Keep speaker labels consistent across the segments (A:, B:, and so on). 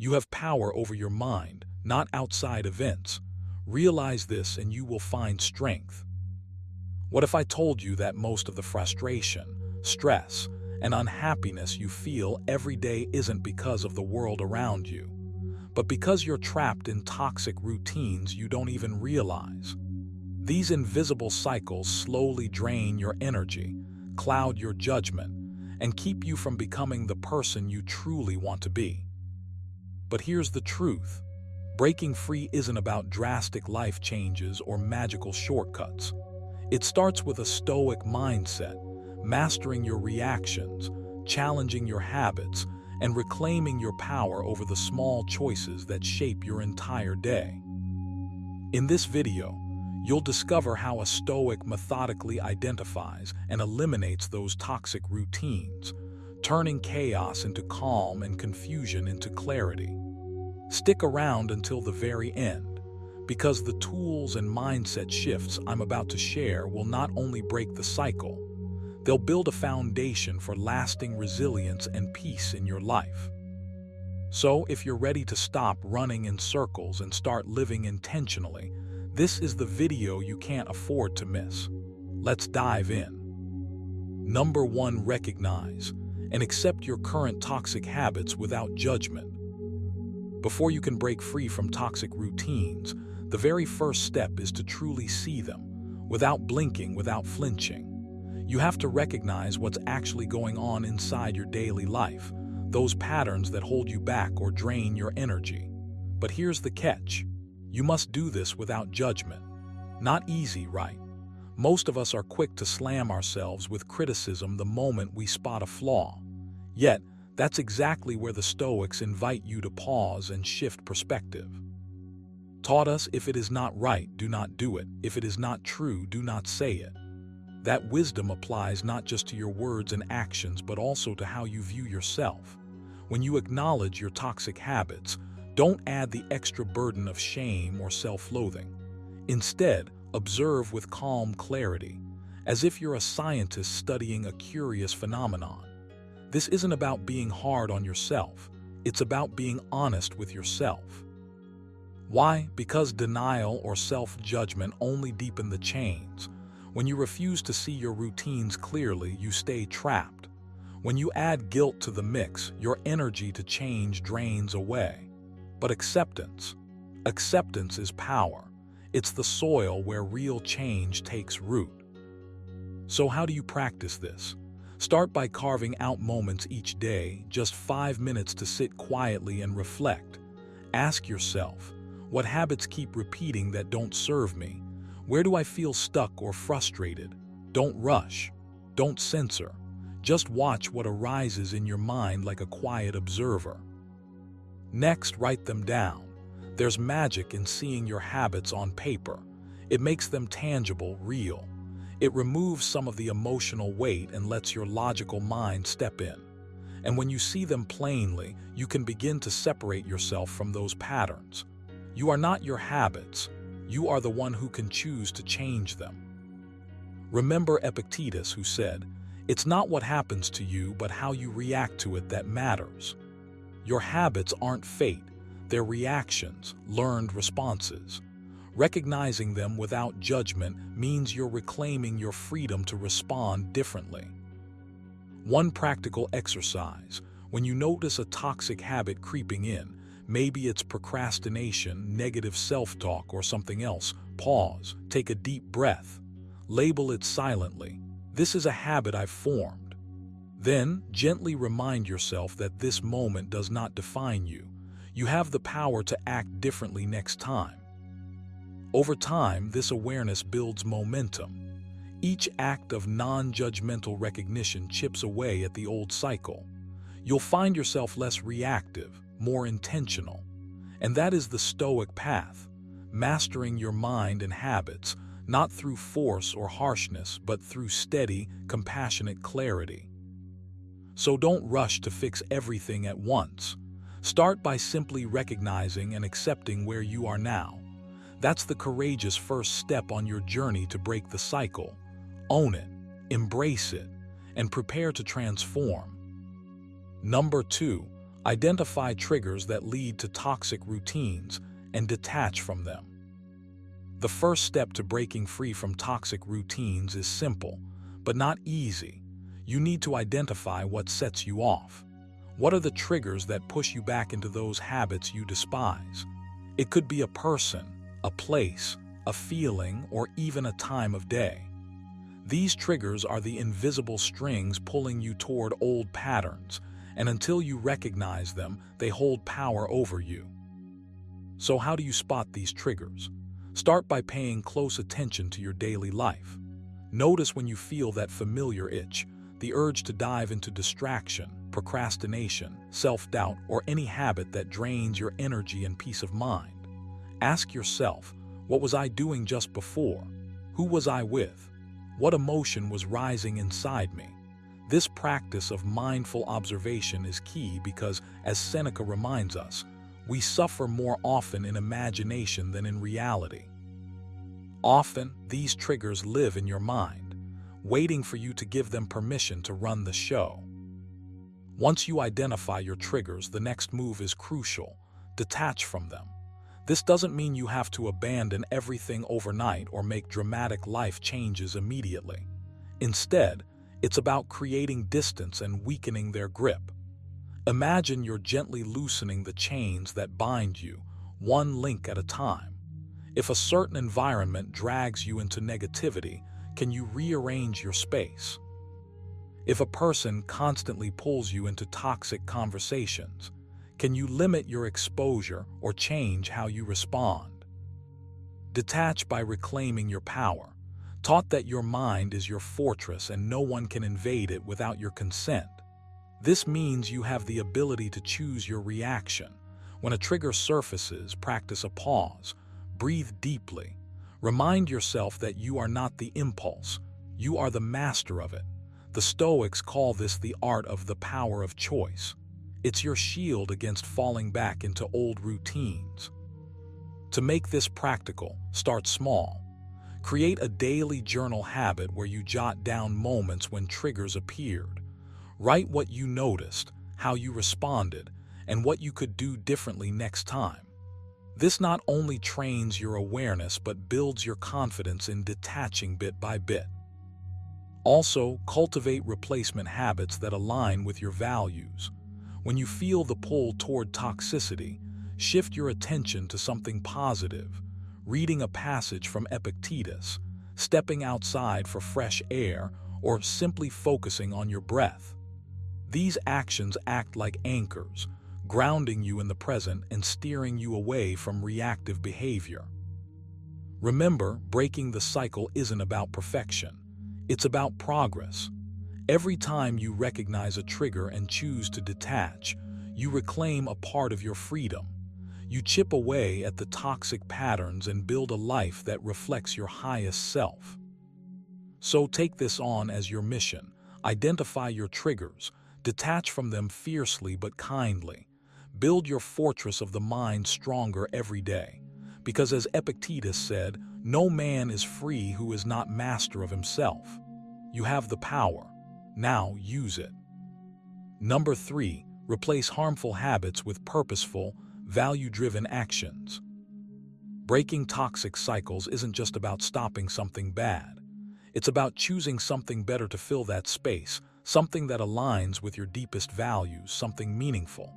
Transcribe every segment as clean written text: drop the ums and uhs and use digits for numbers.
A: You have power over your mind, not outside events. Realize this and you will find strength. What if I told you that most of the frustration, stress, and unhappiness you feel every day isn't because of the world around you, but because you're trapped in toxic routines you don't even realize? These invisible cycles slowly drain your energy, cloud your judgment, and keep you from becoming the person you truly want to be. But here's the truth. Breaking free isn't about drastic life changes or magical shortcuts. It starts with a Stoic mindset, mastering your reactions, challenging your habits, and reclaiming your power over the small choices that shape your entire day. In this video, you'll discover how a Stoic methodically identifies and eliminates those toxic routines, turning chaos into calm and confusion into clarity. Stick around until the very end, because the tools and mindset shifts I'm about to share will not only break the cycle, they'll build a foundation for lasting resilience and peace in your life. So, if you're ready to stop running in circles and start living intentionally, this is the video you can't afford to miss. Let's dive in. Number 1, recognize and accept your current toxic habits without judgment. Before you can break free from toxic routines, the very first step is to truly see them, without blinking, without flinching. You have to recognize what's actually going on inside your daily life, those patterns that hold you back or drain your energy. But here's the catch. You must do this without judgment. Not easy, right? Most of us are quick to slam ourselves with criticism the moment we spot a flaw. Yet, that's exactly where the Stoics invite you to pause and shift perspective. Taught us, if it is not right, do not do it. If it is not true, do not say it. That wisdom applies not just to your words and actions, but also to how you view yourself. When you acknowledge your toxic habits, don't add the extra burden of shame or self-loathing. Instead, observe with calm clarity, as if you're a scientist studying a curious phenomenon. This isn't about being hard on yourself. It's about being honest with yourself. Why? Because denial or self-judgment only deepen the chains. When you refuse to see your routines clearly, you stay trapped. When you add guilt to the mix, your energy to change drains away. But acceptance is power. It's the soil where real change takes root. So how do you practice this? Start by carving out moments each day, just 5 minutes to sit quietly and reflect. Ask yourself, what habits keep repeating that don't serve me? Where do I feel stuck or frustrated? Don't rush. Don't censor. Just watch what arises in your mind like a quiet observer. Next, write them down. There's magic in seeing your habits on paper. It makes them tangible, real. It removes some of the emotional weight and lets your logical mind step in. And when you see them plainly, you can begin to separate yourself from those patterns. You are not your habits. You are the one who can choose to change them. Remember Epictetus, who said, "It's not what happens to you, but how you react to it that matters." Your habits aren't fate. They're reactions, learned responses. Recognizing them without judgment means you're reclaiming your freedom to respond differently. One practical exercise: when you notice a toxic habit creeping in, maybe it's procrastination, negative self-talk, or something else, pause, take a deep breath. Label it silently. This is a habit I've formed. Then, gently remind yourself that this moment does not define you. You have the power to act differently next time. Over time, this awareness builds momentum. Each act of non-judgmental recognition chips away at the old cycle. You'll find yourself less reactive, more intentional. And that is the Stoic path, mastering your mind and habits, not through force or harshness, but through steady, compassionate clarity. So don't rush to fix everything at once. Start by simply recognizing and accepting where you are now. That's the courageous first step on your journey to break the cycle. Own it, embrace it, and prepare to transform. Number 2, Identify triggers that lead to toxic routines and detach from them. The first step to breaking free from toxic routines is simple, but not easy. You need to identify what sets you off. What are the triggers that push you back into those habits you despise? It could be a person, a place, a feeling, or even a time of day. These triggers are the invisible strings pulling you toward old patterns, and until you recognize them, they hold power over you. So how do you spot these triggers? Start by paying close attention to your daily life. Notice when you feel that familiar itch, the urge to dive into distraction, procrastination, self-doubt, or any habit that drains your energy and peace of mind. Ask yourself, what was I doing just before? Who was I with? What emotion was rising inside me? This practice of mindful observation is key because, as Seneca reminds us, we suffer more often in imagination than in reality. Often, these triggers live in your mind, waiting for you to give them permission to run the show. Once you identify your triggers, the next move is crucial: detach from them. This doesn't mean you have to abandon everything overnight or make dramatic life changes immediately. Instead, it's about creating distance and weakening their grip. Imagine you're gently loosening the chains that bind you, one link at a time. If a certain environment drags you into negativity, can you rearrange your space? If a person constantly pulls you into toxic conversations, can you limit your exposure or change how you respond? Detach by reclaiming your power, taught that your mind is your fortress and no one can invade it without your consent. This means you have the ability to choose your reaction. When a trigger surfaces, practice a pause. Breathe deeply. Remind yourself that you are not the impulse. You are the master of it. The Stoics call this the art of the power of choice. It's your shield against falling back into old routines. To make this practical, start small. Create a daily journal habit where you jot down moments when triggers appeared. Write what you noticed, how you responded, and what you could do differently next time. This not only trains your awareness but builds your confidence in detaching bit by bit. Also, cultivate replacement habits that align with your values. When you feel the pull toward toxicity, shift your attention to something positive. Reading a passage from Epictetus, stepping outside for fresh air, or simply focusing on your breath. These actions act like anchors, grounding you in the present and steering you away from reactive behavior. Remember, breaking the cycle isn't about perfection. It's about progress. Every time you recognize a trigger and choose to detach, you reclaim a part of your freedom. You chip away at the toxic patterns and build a life that reflects your highest self. So take this on as your mission. Identify your triggers. Detach from them fiercely but kindly. Build your fortress of the mind stronger every day. Because as Epictetus said, no man is free who is not master of himself. You have the power. Now use it. Number 3, replace harmful habits with purposeful, value-driven actions. Breaking toxic cycles isn't just about stopping something bad. It's about choosing something better to fill that space, something that aligns with your deepest values, something meaningful.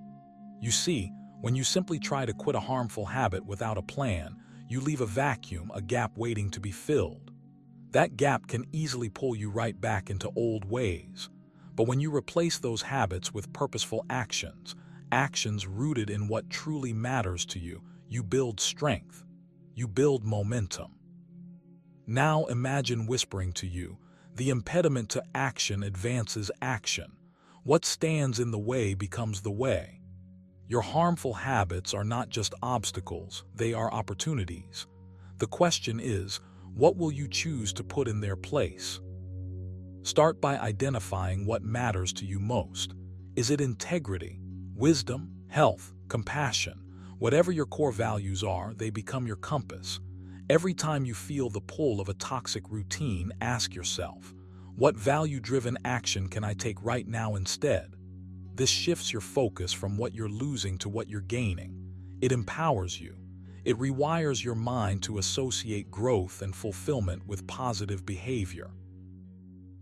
A: You see, when you simply try to quit a harmful habit without a plan, you leave a vacuum, a gap waiting to be filled. That gap can easily pull you right back into old ways. But when you replace those habits with purposeful actions, actions rooted in what truly matters to you, you build strength. You build momentum. Now imagine whispering to you, the impediment to action advances action. What stands in the way becomes the way. Your harmful habits are not just obstacles, they are opportunities. The question is, what will you choose to put in their place? Start by identifying what matters to you most. Is it integrity, wisdom, health, compassion? Whatever your core values are, they become your compass. Every time you feel the pull of a toxic routine, ask yourself, what value-driven action can I take right now instead? This shifts your focus from what you're losing to what you're gaining. It empowers you. It rewires your mind to associate growth and fulfillment with positive behavior.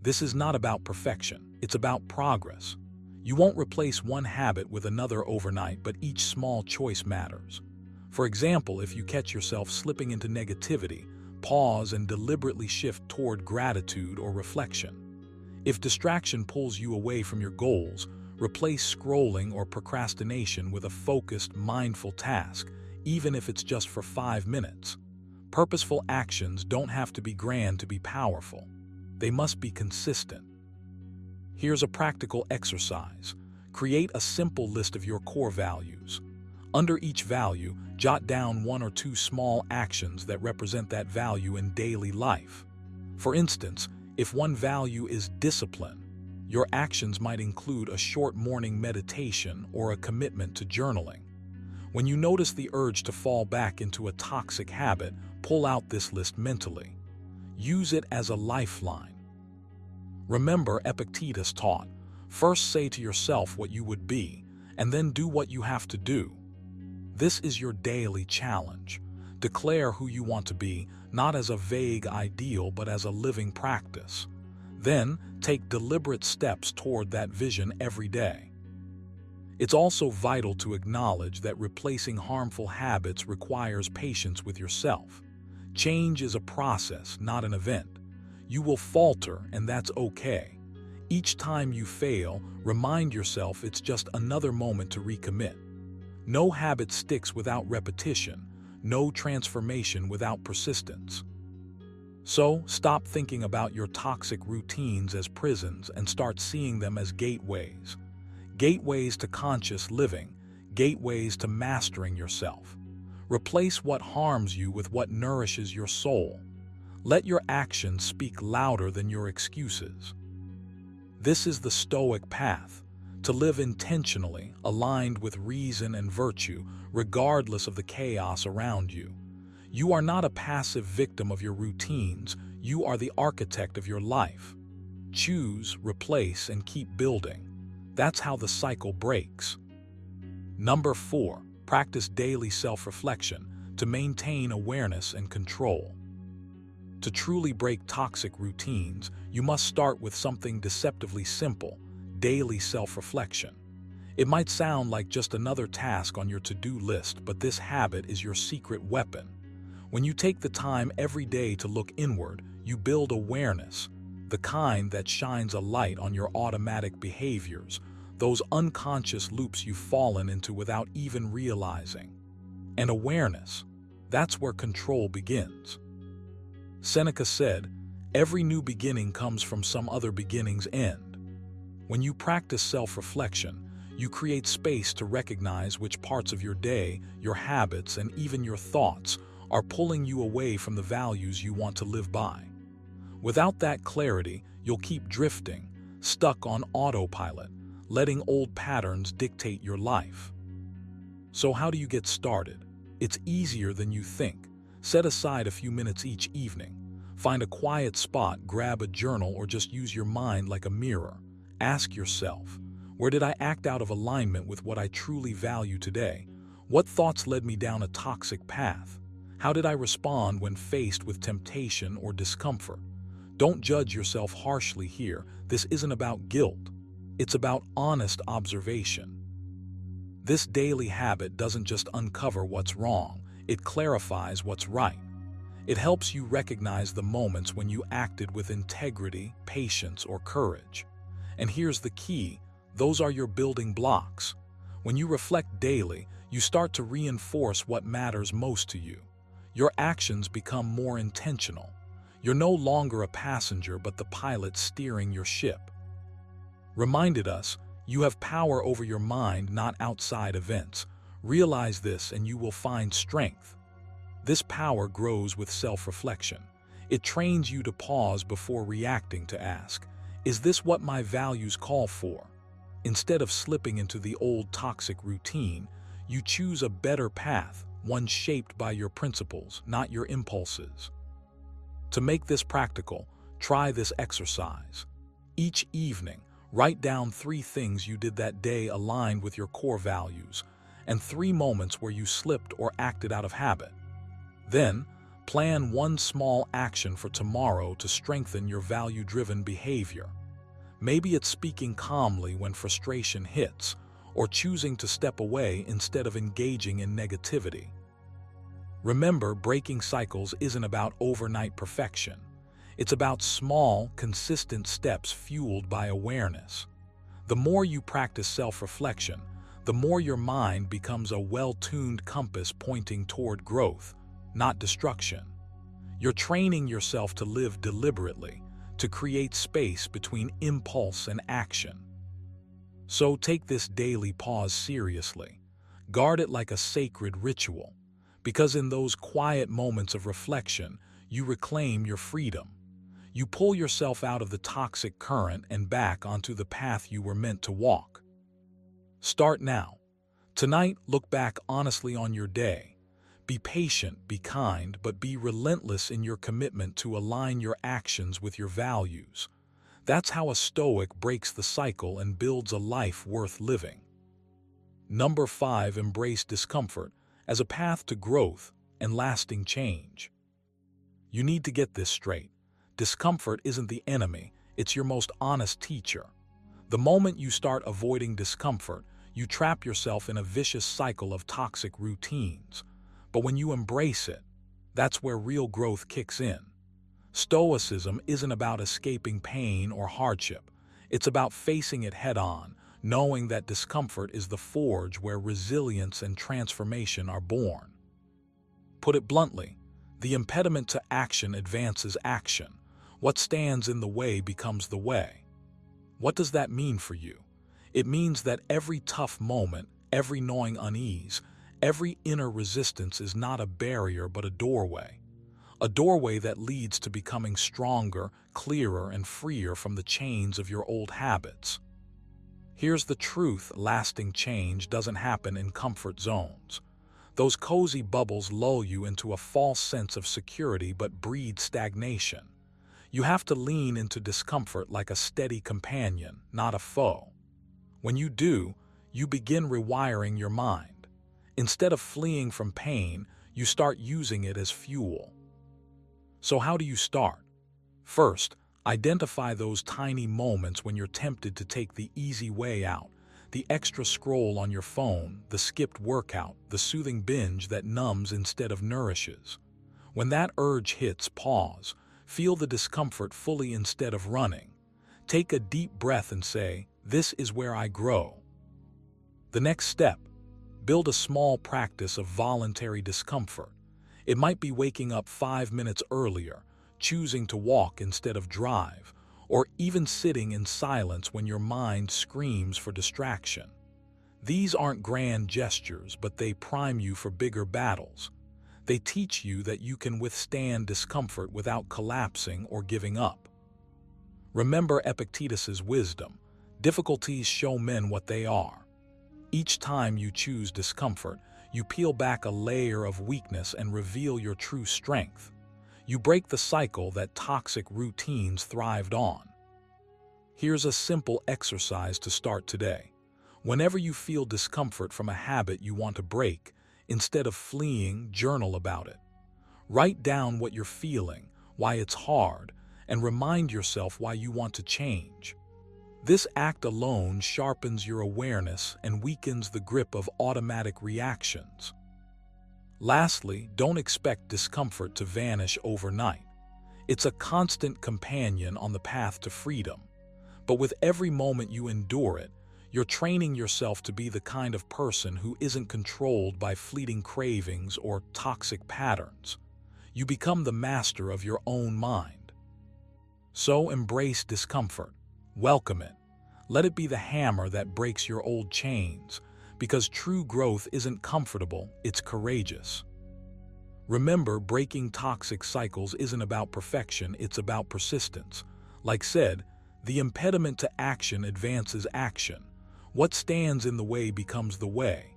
A: This is not about perfection, it's about progress. You won't replace one habit with another overnight, but each small choice matters. For example, if you catch yourself slipping into negativity, pause and deliberately shift toward gratitude or reflection. If distraction pulls you away from your goals, replace scrolling or procrastination with a focused, mindful task, even if it's just for 5 minutes. Purposeful actions don't have to be grand to be powerful. They must be consistent. Here's a practical exercise. Create a simple list of your core values. Under each value, jot down 1 or 2 small actions that represent that value in daily life. For instance, if one value is discipline, your actions might include a short morning meditation or a commitment to journaling. When you notice the urge to fall back into a toxic habit, pull out this list mentally. Use it as a lifeline. Remember, Epictetus taught, first say to yourself what you would be, and then do what you have to do. This is your daily challenge. Declare who you want to be, not as a vague ideal, but as a living practice. Then, take deliberate steps toward that vision every day. It's also vital to acknowledge that replacing harmful habits requires patience with yourself. Change is a process, not an event. You will falter, and that's okay. Each time you fail, remind yourself it's just another moment to recommit. No habit sticks without repetition, no transformation without persistence. So, stop thinking about your toxic routines as prisons and start seeing them as gateways. Gateways to conscious living, gateways to mastering yourself. Replace what harms you with what nourishes your soul. Let your actions speak louder than your excuses. This is the Stoic path, to live intentionally, aligned with reason and virtue, regardless of the chaos around you. You are not a passive victim of your routines, you are the architect of your life. Choose, replace, and keep building. That's how the cycle breaks. Number 4, practice daily self-reflection to maintain awareness and control. To truly break toxic routines, you must start with something deceptively simple, daily self-reflection. It might sound like just another task on your to-do list, but this habit is your secret weapon. When you take the time every day to look inward, you build awareness, the kind that shines a light on your automatic behaviors, those unconscious loops you've fallen into without even realizing. And awareness, that's where control begins. Seneca said, "Every new beginning comes from some other beginning's end." When you practice self-reflection, you create space to recognize which parts of your day, your habits, and even your thoughts are pulling you away from the values you want to live by. Without that clarity, you'll keep drifting, stuck on autopilot, letting old patterns dictate your life. So how do you get started? It's easier than you think. Set aside a few minutes each evening. Find a quiet spot, grab a journal, or just use your mind like a mirror. Ask yourself, where did I act out of alignment with what I truly value today? What thoughts led me down a toxic path? How did I respond when faced with temptation or discomfort? Don't judge yourself harshly here. This isn't about guilt. It's about honest observation. This daily habit doesn't just uncover what's wrong, it clarifies what's right. It helps you recognize the moments when you acted with integrity, patience, or courage. And here's the key, those are your building blocks. When you reflect daily, you start to reinforce what matters most to you. Your actions become more intentional. You're no longer a passenger, but the pilot steering your ship. Reminded us, you have power over your mind, not outside events. Realize this and you will find strength. This power grows with self-reflection. It trains you to pause before reacting, to ask, is this what my values call for? Instead of slipping into the old toxic routine, you choose a better path, one shaped by your principles, not your impulses. To make this practical, try this exercise. Each evening, Write down 3 things you did that day aligned with your core values, and 3 moments where you slipped or acted out of habit. Then, plan one small action for tomorrow to strengthen your value-driven behavior. Maybe it's speaking calmly when frustration hits, or choosing to step away instead of engaging in negativity. Remember, breaking cycles isn't about overnight perfection. It's about small, consistent steps fueled by awareness. The more you practice self-reflection, the more your mind becomes a well-tuned compass pointing toward growth, not destruction. You're training yourself to live deliberately, to create space between impulse and action. So take this daily pause seriously. Guard it like a sacred ritual, because in those quiet moments of reflection, you reclaim your freedom. You pull yourself out of the toxic current and back onto the path you were meant to walk. Start now. Tonight, look back honestly on your day. Be patient, be kind, but be relentless in your commitment to align your actions with your values. That's how a Stoic breaks the cycle and builds a life worth living. Number 5, embrace discomfort as a path to growth and lasting change. You need to get this straight. Discomfort isn't the enemy, it's your most honest teacher. The moment you start avoiding discomfort, you trap yourself in a vicious cycle of toxic routines. But when you embrace it, that's where real growth kicks in. Stoicism isn't about escaping pain or hardship. It's about facing it head-on, knowing that discomfort is the forge where resilience and transformation are born. Put it bluntly, the impediment to action advances action. What stands in the way becomes the way. What does that mean for you? It means that every tough moment, every gnawing unease, every inner resistance is not a barrier but a doorway. A doorway that leads to becoming stronger, clearer, and freer from the chains of your old habits. Here's the truth: lasting change doesn't happen in comfort zones. Those cozy bubbles lull you into a false sense of security but breed stagnation. You have to lean into discomfort like a steady companion, not a foe. When you do, you begin rewiring your mind. Instead of fleeing from pain, you start using it as fuel. So how do you start? First, identify those tiny moments when you're tempted to take the easy way out, the extra scroll on your phone, the skipped workout, the soothing binge that numbs instead of nourishes. When that urge hits, pause. Feel the discomfort fully instead of running. Take a deep breath and say, "This is where I grow." The next step, build a small practice of voluntary discomfort. It might be waking up 5 minutes earlier, choosing to walk instead of drive, or even sitting in silence when your mind screams for distraction. These aren't grand gestures, but they prime you for bigger battles. They teach you that you can withstand discomfort without collapsing or giving up. Remember Epictetus's wisdom: difficulties show men what they are. Each time you choose discomfort, you peel back a layer of weakness and reveal your true strength. You break the cycle that toxic routines thrived on. Here's a simple exercise to start today. Whenever you feel discomfort from a habit you want to break, instead of fleeing, journal about it. Write down what you're feeling, why it's hard, and remind yourself why you want to change. This act alone sharpens your awareness and weakens the grip of automatic reactions. Lastly, don't expect discomfort to vanish overnight. It's a constant companion on the path to freedom. But with every moment you endure it, you're training yourself to be the kind of person who isn't controlled by fleeting cravings or toxic patterns. You become the master of your own mind. So embrace discomfort. Welcome it. Let it be the hammer that breaks your old chains, because true growth isn't comfortable, it's courageous. Remember, breaking toxic cycles isn't about perfection, it's about persistence. Like said, the impediment to action advances action. What stands in the way becomes the way.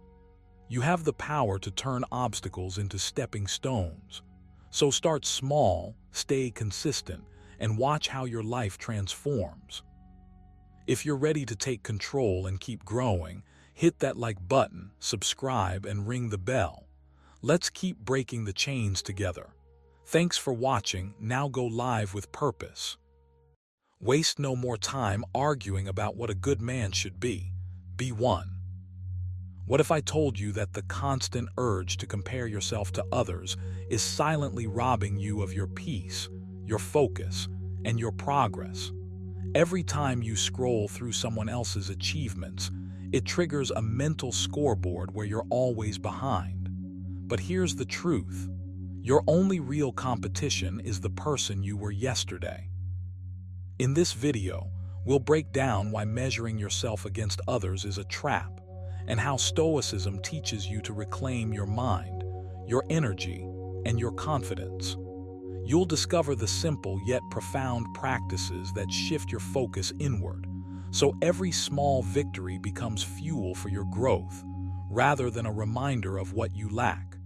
A: You have the power to turn obstacles into stepping stones. So start small, stay consistent, and watch how your life transforms. If you're ready to take control and keep growing, hit that like button, subscribe, and ring the bell. Let's keep breaking the chains together. Thanks for watching. Now go live with purpose. Waste no more time arguing about what a good man should be. Be one. What if I told you that the constant urge to compare yourself to others is silently robbing you of your peace, your focus, and your progress? Every time you scroll through someone else's achievements, it triggers a mental scoreboard where you're always behind. But here's the truth. Your only real competition is the person you were yesterday. In this video, we'll break down why measuring yourself against others is a trap, and how Stoicism teaches you to reclaim your mind, your energy, and your confidence. You'll discover the simple yet profound practices that shift your focus inward, so every small victory becomes fuel for your growth, rather than a reminder of what you lack.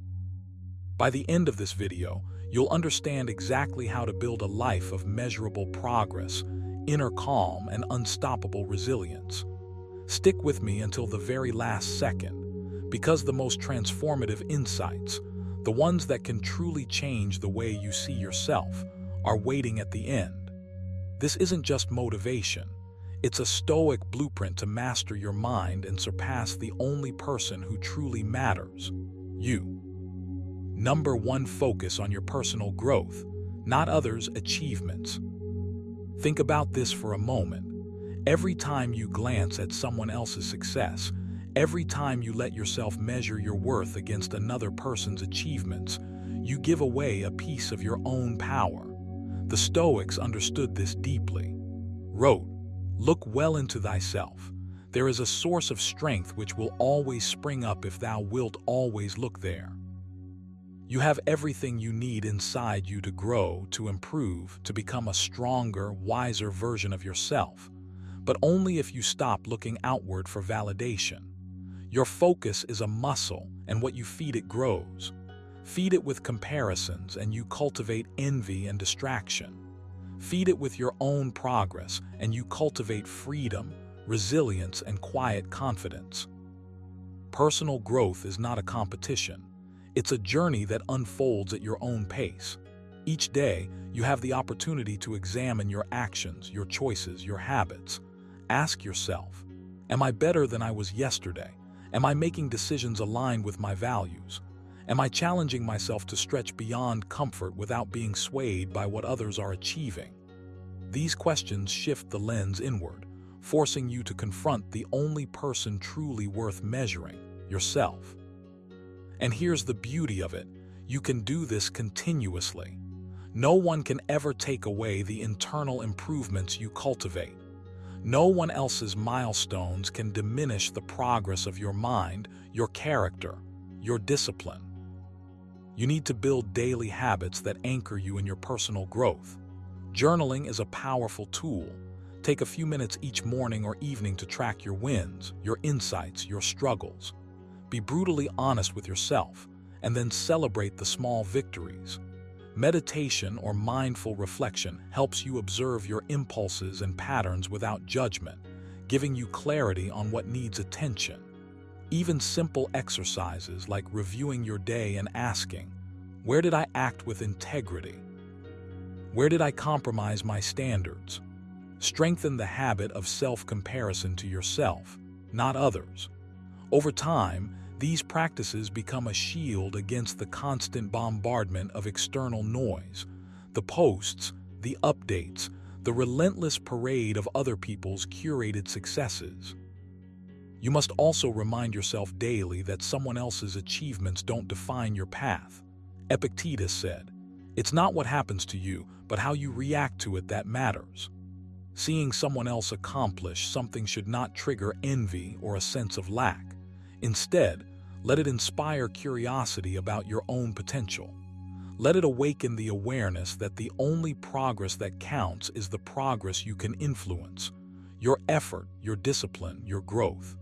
A: By the end of this video, you'll understand exactly how to build a life of measurable progress, inner calm, and unstoppable resilience. Stick with me until the very last second, because the most transformative insights, the ones that can truly change the way you see yourself, are waiting at the end. This isn't just motivation. It's a Stoic blueprint to master your mind and surpass the only person who truly matters, you. Number 1, focus on your personal growth, not others' achievements. Think about this for a moment. Every time you glance at someone else's success, every time you let yourself measure your worth against another person's achievements, you give away a piece of your own power. The Stoics understood this deeply. Wrote, "Look well into thyself. There is a source of strength which will always spring up if thou wilt always look there." You have everything you need inside you to grow, to improve, to become a stronger, wiser version of yourself, but only if you stop looking outward for validation. Your focus is a muscle, and what you feed it grows. Feed it with comparisons, and you cultivate envy and distraction. Feed it with your own progress, and you cultivate freedom, resilience, and quiet confidence. Personal growth is not a competition. It's a journey that unfolds at your own pace. Each day, you have the opportunity to examine your actions, your choices, your habits. Ask yourself, am I better than I was yesterday? Am I making decisions aligned with my values? Am I challenging myself to stretch beyond comfort without being swayed by what others are achieving? These questions shift the lens inward, forcing you to confront the only person truly worth measuring, yourself. And here's the beauty of it. You can do this continuously. No one can ever take away the internal improvements you cultivate. No one else's milestones can diminish the progress of your mind, your character, your discipline. You need to build daily habits that anchor you in your personal growth. Journaling is a powerful tool. Take a few minutes each morning or evening to track your wins, your insights, your struggles. Be brutally honest with yourself, and then celebrate the small victories. Meditation or mindful reflection helps you observe your impulses and patterns without judgment, giving you clarity on what needs attention. Even simple exercises like reviewing your day and asking, where did I act with integrity? Where did I compromise my standards? Strengthen the habit of self-comparison to yourself, not others. Over time, these practices become a shield against the constant bombardment of external noise, the posts, the updates, the relentless parade of other people's curated successes. You must also remind yourself daily that someone else's achievements don't define your path. Epictetus said, "It's not what happens to you, but how you react to it that matters." Seeing someone else accomplish something should not trigger envy or a sense of lack. Instead, let it inspire curiosity about your own potential. Let it awaken the awareness that the only progress that counts is the progress you can influence, your effort, your discipline, your growth.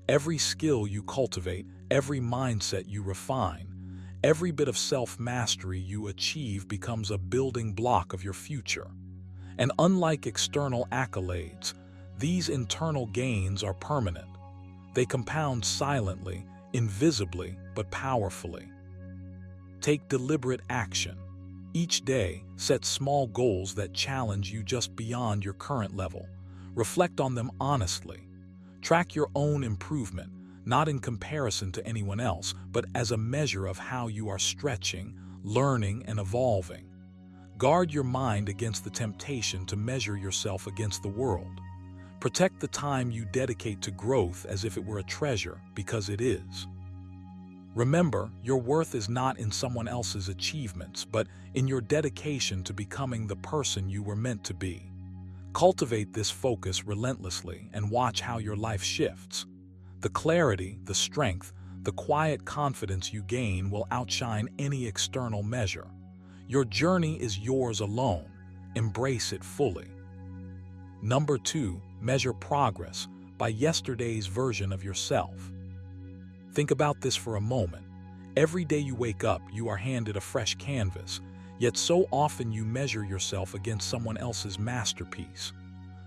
A: Every skill you cultivate, every mindset you refine, every bit of self-mastery you achieve becomes a building block of your future. And unlike external accolades, These internal gains are permanent. They compound silently, invisibly, but powerfully. Take deliberate action. Each day, set small goals that challenge you just beyond your current level. Reflect on them honestly. Track your own improvement, not in comparison to anyone else, but as a measure of how you are stretching, learning, and evolving. Guard your mind against the temptation to measure yourself against the world. Protect the time you dedicate to growth as if it were a treasure, because it is. Remember, your worth is not in someone else's achievements, but in your dedication to becoming the person you were meant to be. Cultivate this focus relentlessly and watch how your life shifts. The clarity, the strength, the quiet confidence you gain will outshine any external measure. Your journey is yours alone. Embrace it fully. Number 2, measure progress by yesterday's version of yourself. Think about this for a moment. Every day you wake up, you are handed a fresh canvas, yet so often you measure yourself against someone else's masterpiece.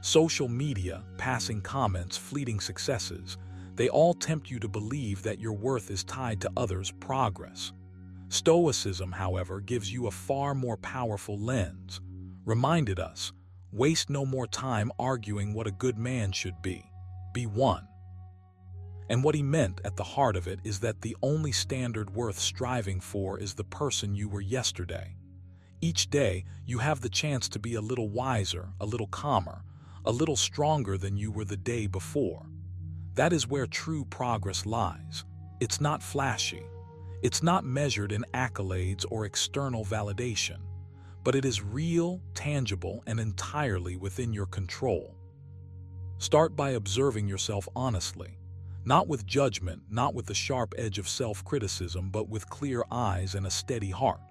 A: Social media, passing comments, fleeting successes, they all tempt you to believe that your worth is tied to others' progress. Stoicism, however, gives you a far more powerful lens. Reminded us, waste no more time arguing what a good man should be. Be one. And what he meant at the heart of it is that the only standard worth striving for is the person you were yesterday. Each day, you have the chance to be a little wiser, a little calmer, a little stronger than you were the day before. That is where true progress lies. It's not flashy. It's not measured in accolades or external validation, but it is real, tangible, and entirely within your control. Start by observing yourself honestly. Not with judgment, not with the sharp edge of self-criticism, but with clear eyes and a steady heart.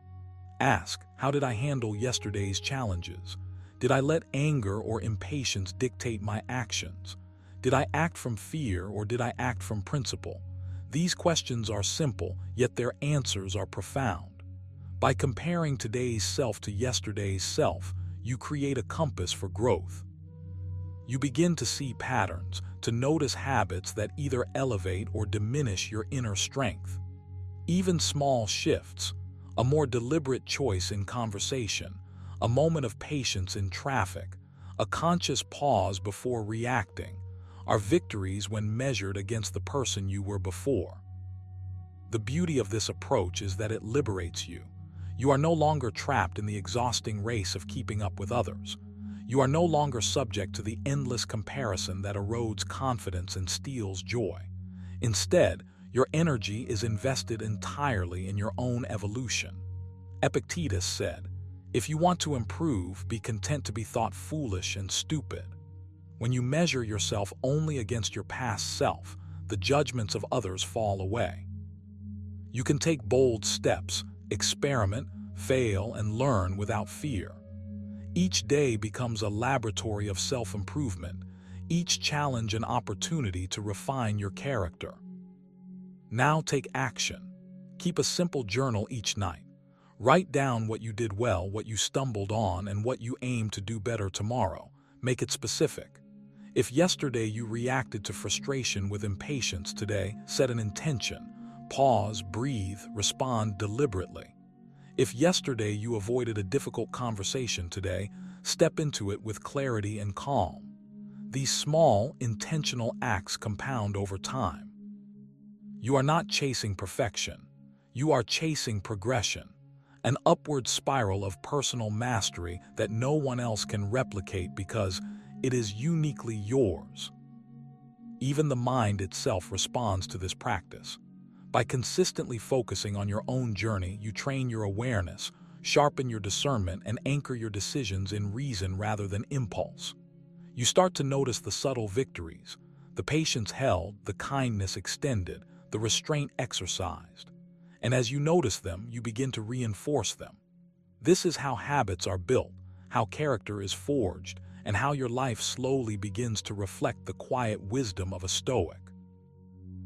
A: Ask, how did I handle yesterday's challenges? Did I let anger or impatience dictate my actions? Did I act from fear or did I act from principle? These questions are simple, yet their answers are profound. By comparing today's self to yesterday's self, you create a compass for growth. You begin to see patterns, to notice habits that either elevate or diminish your inner strength. Even small shifts, a more deliberate choice in conversation, a moment of patience in traffic, a conscious pause before reacting, are victories when measured against the person you were before. The beauty of this approach is that it liberates you. You are no longer trapped in the exhausting race of keeping up with others. You are no longer subject to the endless comparison that erodes confidence and steals joy. Instead, your energy is invested entirely in your own evolution. Epictetus said, "If you want to improve, be content to be thought foolish and stupid." When you measure yourself only against your past self, the judgments of others fall away. You can take bold steps, experiment, fail, and learn without fear. Each day becomes a laboratory of self-improvement, each challenge an opportunity to refine your character. Now take action. Keep a simple journal each night. Write down what you did well, what you stumbled on, and what you aim to do better tomorrow. Make it specific. If yesterday you reacted to frustration with impatience, today set an intention. Pause, breathe, respond deliberately. If yesterday you avoided a difficult conversation, today step into it with clarity and calm. These small, intentional acts compound over time. You are not chasing perfection. You are chasing progression, an upward spiral of personal mastery that no one else can replicate because it is uniquely yours. Even the mind itself responds to this practice. By consistently focusing on your own journey, you train your awareness, sharpen your discernment, and anchor your decisions in reason rather than impulse. You start to notice the subtle victories, the patience held, the kindness extended, the restraint exercised. And as you notice them, you begin to reinforce them. This is how habits are built, how character is forged, and how your life slowly begins to reflect the quiet wisdom of a Stoic.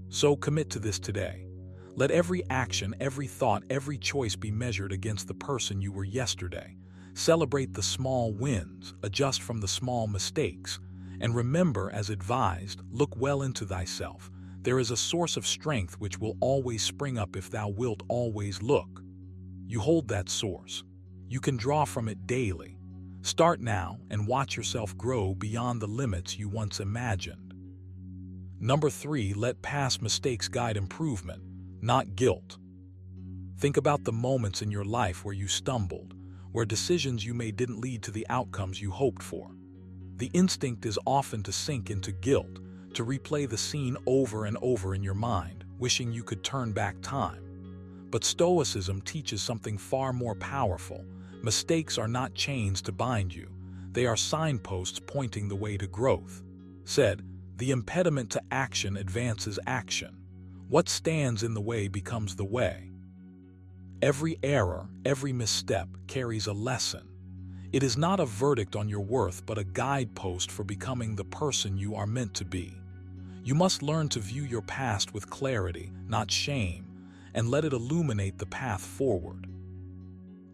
A: So commit to this today. Let every action, every thought, every choice be measured against the person you were yesterday. Celebrate the small wins, adjust from the small mistakes, And remember, as advised, look well into thyself. There is a source of strength which will always spring up if thou wilt always look. You hold that source. You can draw from it daily. Start now and watch yourself grow beyond the limits you once imagined. Number 3, let past mistakes guide improvement, not guilt. Think about the moments in your life where you stumbled, where decisions you made didn't lead to the outcomes you hoped for. The instinct is often to sink into guilt, to replay the scene over and over in your mind, wishing you could turn back time. But Stoicism teaches something far more powerful. Mistakes are not chains to bind you. They are signposts pointing the way to growth. Said, the impediment to action advances action. What stands in the way becomes the way. Every error, every misstep carries a lesson. It is not a verdict on your worth, but a guidepost for becoming the person you are meant to be. You must learn to view your past with clarity, not shame, and let it illuminate the path forward.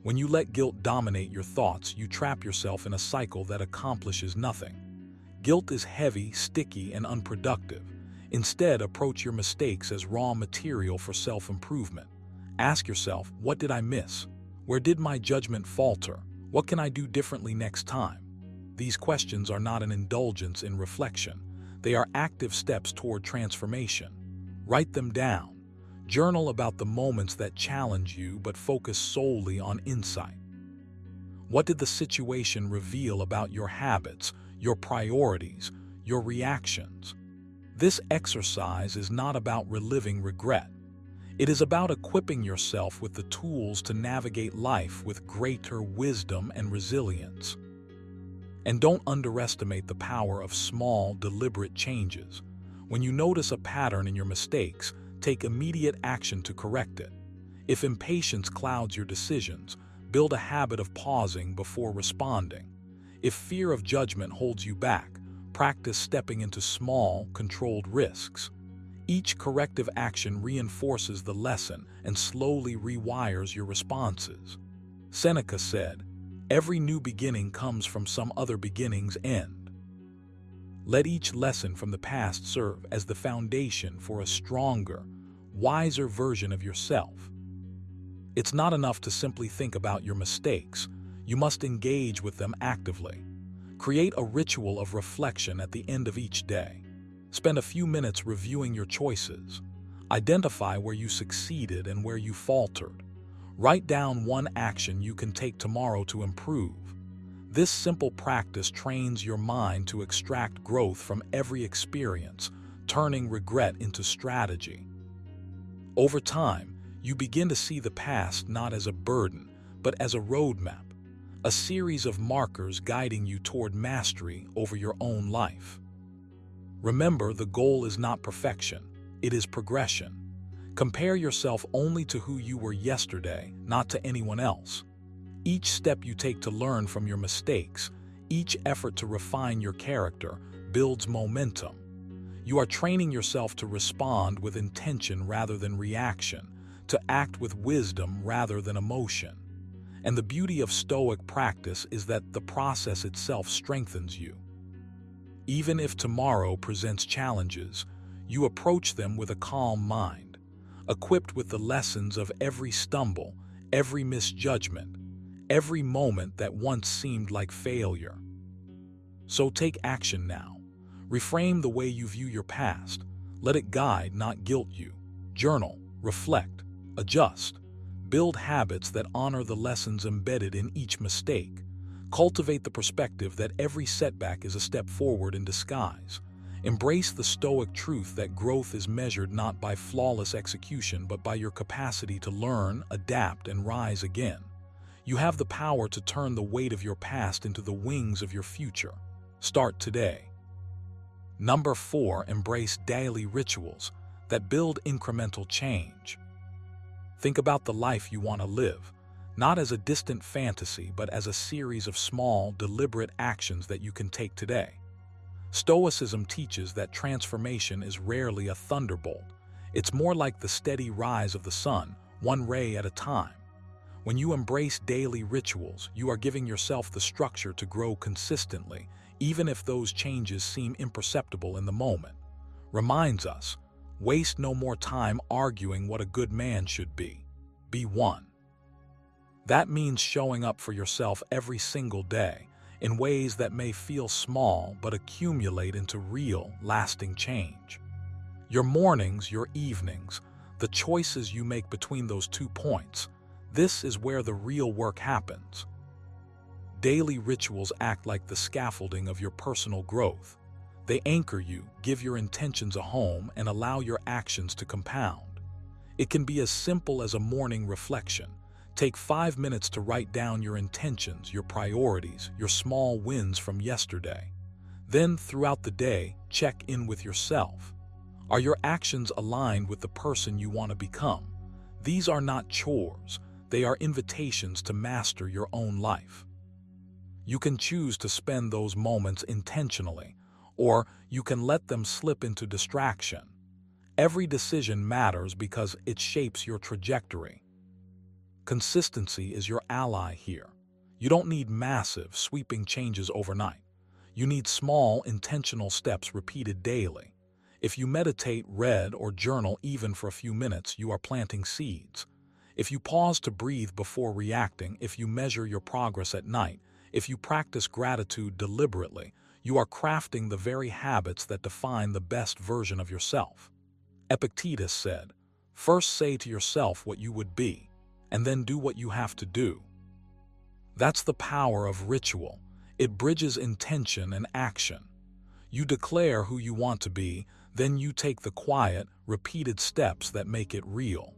A: When you let guilt dominate your thoughts, you trap yourself in a cycle that accomplishes nothing. Guilt is heavy, sticky, and unproductive. Instead, approach your mistakes as raw material for self-improvement. Ask yourself, what did I miss? Where did my judgment falter? What can I do differently next time? These questions are not an indulgence in reflection. They are active steps toward transformation. Write them down. Journal about the moments that challenge you but focus solely on insight. What did the situation reveal about your habits, your priorities, your reactions? This exercise is not about reliving regret. It is about equipping yourself with the tools to navigate life with greater wisdom and resilience. And don't underestimate the power of small, deliberate changes. When you notice a pattern in your mistakes, take immediate action to correct it. If impatience clouds your decisions, build a habit of pausing before responding. If fear of judgment holds you back, practice stepping into small, controlled risks. Each corrective action reinforces the lesson and slowly rewires your responses. Seneca said, "Every new beginning comes from some other beginning's end." Let each lesson from the past serve as the foundation for a stronger, wiser version of yourself. It's not enough to simply think about your mistakes. You must engage with them actively. Create a ritual of reflection at the end of each day. Spend a few minutes reviewing your choices. Identify where you succeeded and where you faltered. Write down one action you can take tomorrow to improve. This simple practice trains your mind to extract growth from every experience, turning regret into strategy. Over time, you begin to see the past not as a burden, but as a roadmap, a series of markers guiding you toward mastery over your own life. Remember, the goal is not perfection, it is progression. Compare yourself only to who you were yesterday, not to anyone else. Each step you take to learn from your mistakes, each effort to refine your character, builds momentum. You are training yourself to respond with intention rather than reaction, to act with wisdom rather than emotion. And the beauty of Stoic practice is that the process itself strengthens you. Even if tomorrow presents challenges, you approach them with a calm mind, equipped with the lessons of every stumble, every misjudgment, every moment that once seemed like failure. So take action now. Reframe the way you view your past. Let it guide, not guilt you. Journal, reflect, adjust. Build habits that honor the lessons embedded in each mistake. Cultivate the perspective that every setback is a step forward in disguise. Embrace the Stoic truth that growth is measured not by flawless execution, but by your capacity to learn, adapt, and rise again. You have the power to turn the weight of your past into the wings of your future. Start today. Number 4, embrace daily rituals that build incremental change. Think about the life you want to live, not as a distant fantasy, but as a series of small, deliberate actions that you can take today. Stoicism teaches that transformation is rarely a thunderbolt. It's more like the steady rise of the sun, one ray at a time. When you embrace daily rituals, you are giving yourself the structure to grow consistently, even if those changes seem imperceptible in the moment. Reminds us, waste no more time arguing what a good man should be. Be one. That means showing up for yourself every single day in ways that may feel small but accumulate into real, lasting change. Your mornings, your evenings, the choices you make between those 2 points, this is where the real work happens. Daily rituals act like the scaffolding of your personal growth. They anchor you, give your intentions a home, and allow your actions to compound. It can be as simple as a morning reflection. Take 5 minutes to write down your intentions, your priorities, your small wins from yesterday. Then, throughout the day, check in with yourself. Are your actions aligned with the person you want to become? These are not chores. They are invitations to master your own life. You can choose to spend those moments intentionally, or you can let them slip into distraction. Every decision matters because it shapes your trajectory. Consistency is your ally here. You don't need massive, sweeping changes overnight. You need small, intentional steps repeated daily. If you meditate, read, or journal even for a few minutes, you are planting seeds. If you pause to breathe before reacting, if you measure your progress at night, if you practice gratitude deliberately, you are crafting the very habits that define the best version of yourself. Epictetus said, "First say to yourself what you would be, and then do what you have to do." That's the power of ritual. It bridges intention and action. You declare who you want to be, then you take the quiet, repeated steps that make it real.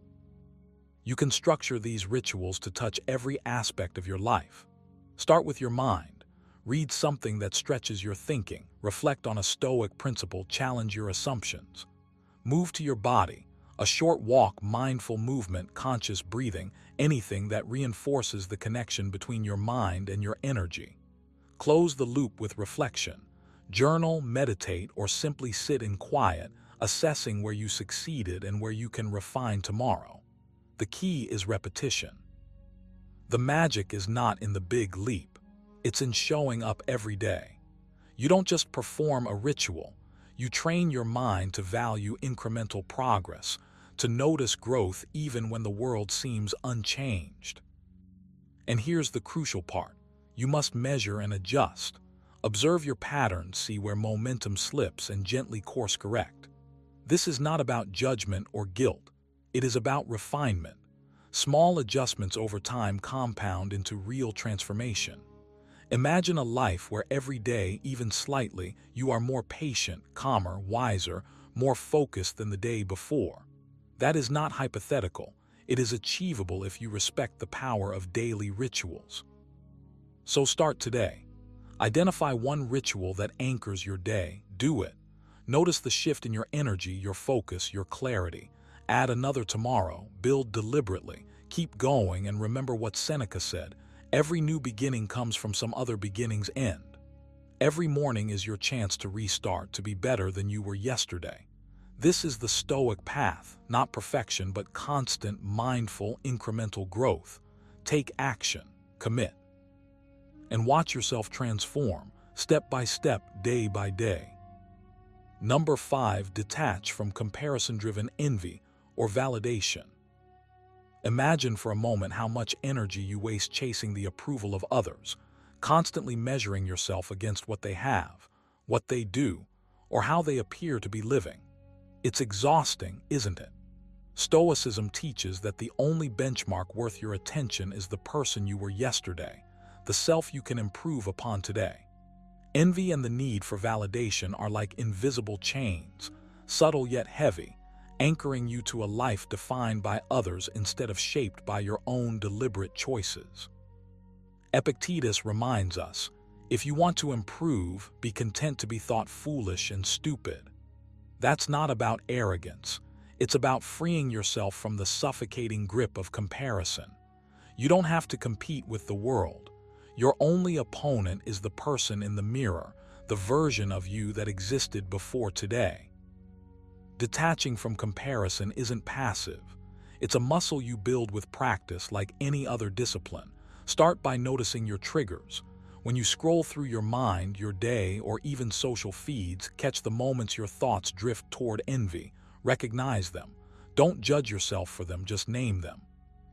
A: You can structure these rituals to touch every aspect of your life. Start with your mind. Read something that stretches your thinking. Reflect on a Stoic principle. Challenge your assumptions. Move to your body. A short walk, mindful movement, conscious breathing, anything that reinforces the connection between your mind and your energy. Close the loop with reflection. Journal, meditate, or simply sit in quiet, assessing where you succeeded and where you can refine tomorrow. The key is repetition. The magic is not in the big leap. It's in showing up every day. You don't just perform a ritual. You train your mind to value incremental progress, to notice growth even when the world seems unchanged. And here's the crucial part. You must measure and adjust. Observe your patterns, see where momentum slips, and gently course correct. This is not about judgment or guilt. It is about refinement. Small adjustments over time compound into real transformation. Imagine a life where every day, even slightly, you are more patient, calmer, wiser, more focused than the day before. That is not hypothetical. It is achievable if you respect the power of daily rituals. So start today. Identify one ritual that anchors your day. Do it. Notice the shift in your energy, your focus, your clarity. Add another tomorrow. Build deliberately. Keep going, and remember what Seneca said. Every new beginning comes from some other beginning's end. Every morning is your chance to restart, to be better than you were yesterday. This is the Stoic path, not perfection, but constant, mindful, incremental growth. Take action, commit, and watch yourself transform, step by step, day by day. Number 5, detach from comparison-driven envy or validation. Imagine for a moment how much energy you waste chasing the approval of others, constantly measuring yourself against what they have, what they do, or how they appear to be living. It's exhausting, isn't it? Stoicism teaches that the only benchmark worth your attention is the person you were yesterday, the self you can improve upon today. Envy and the need for validation are like invisible chains, subtle yet heavy, anchoring you to a life defined by others instead of shaped by your own deliberate choices. Epictetus reminds us, if you want to improve, be content to be thought foolish and stupid. That's not about arrogance. It's about freeing yourself from the suffocating grip of comparison. You don't have to compete with the world. Your only opponent is the person in the mirror, the version of you that existed before today. Detaching from comparison isn't passive. It's a muscle you build with practice like any other discipline. Start by noticing your triggers. When you scroll through your mind, your day, or even social feeds, catch the moments your thoughts drift toward envy. Recognize them. Don't judge yourself for them, just name them.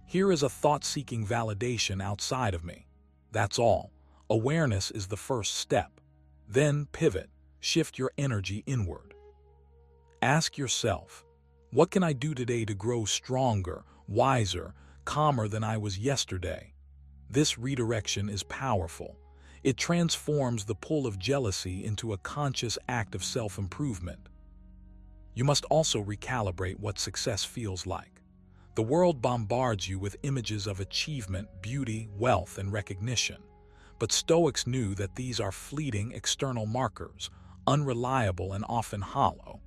A: Here is a thought-seeking validation outside of me. That's all. Awareness is the first step. Then pivot. Shift your energy inward. Ask yourself, what can I do today to grow stronger, wiser, calmer than I was yesterday? This redirection is powerful. It transforms the pull of jealousy into a conscious act of self-improvement. You must also recalibrate what success feels like. The world bombards you with images of achievement, beauty, wealth, and recognition. But Stoics knew that these are fleeting external markers, unreliable and often hollow.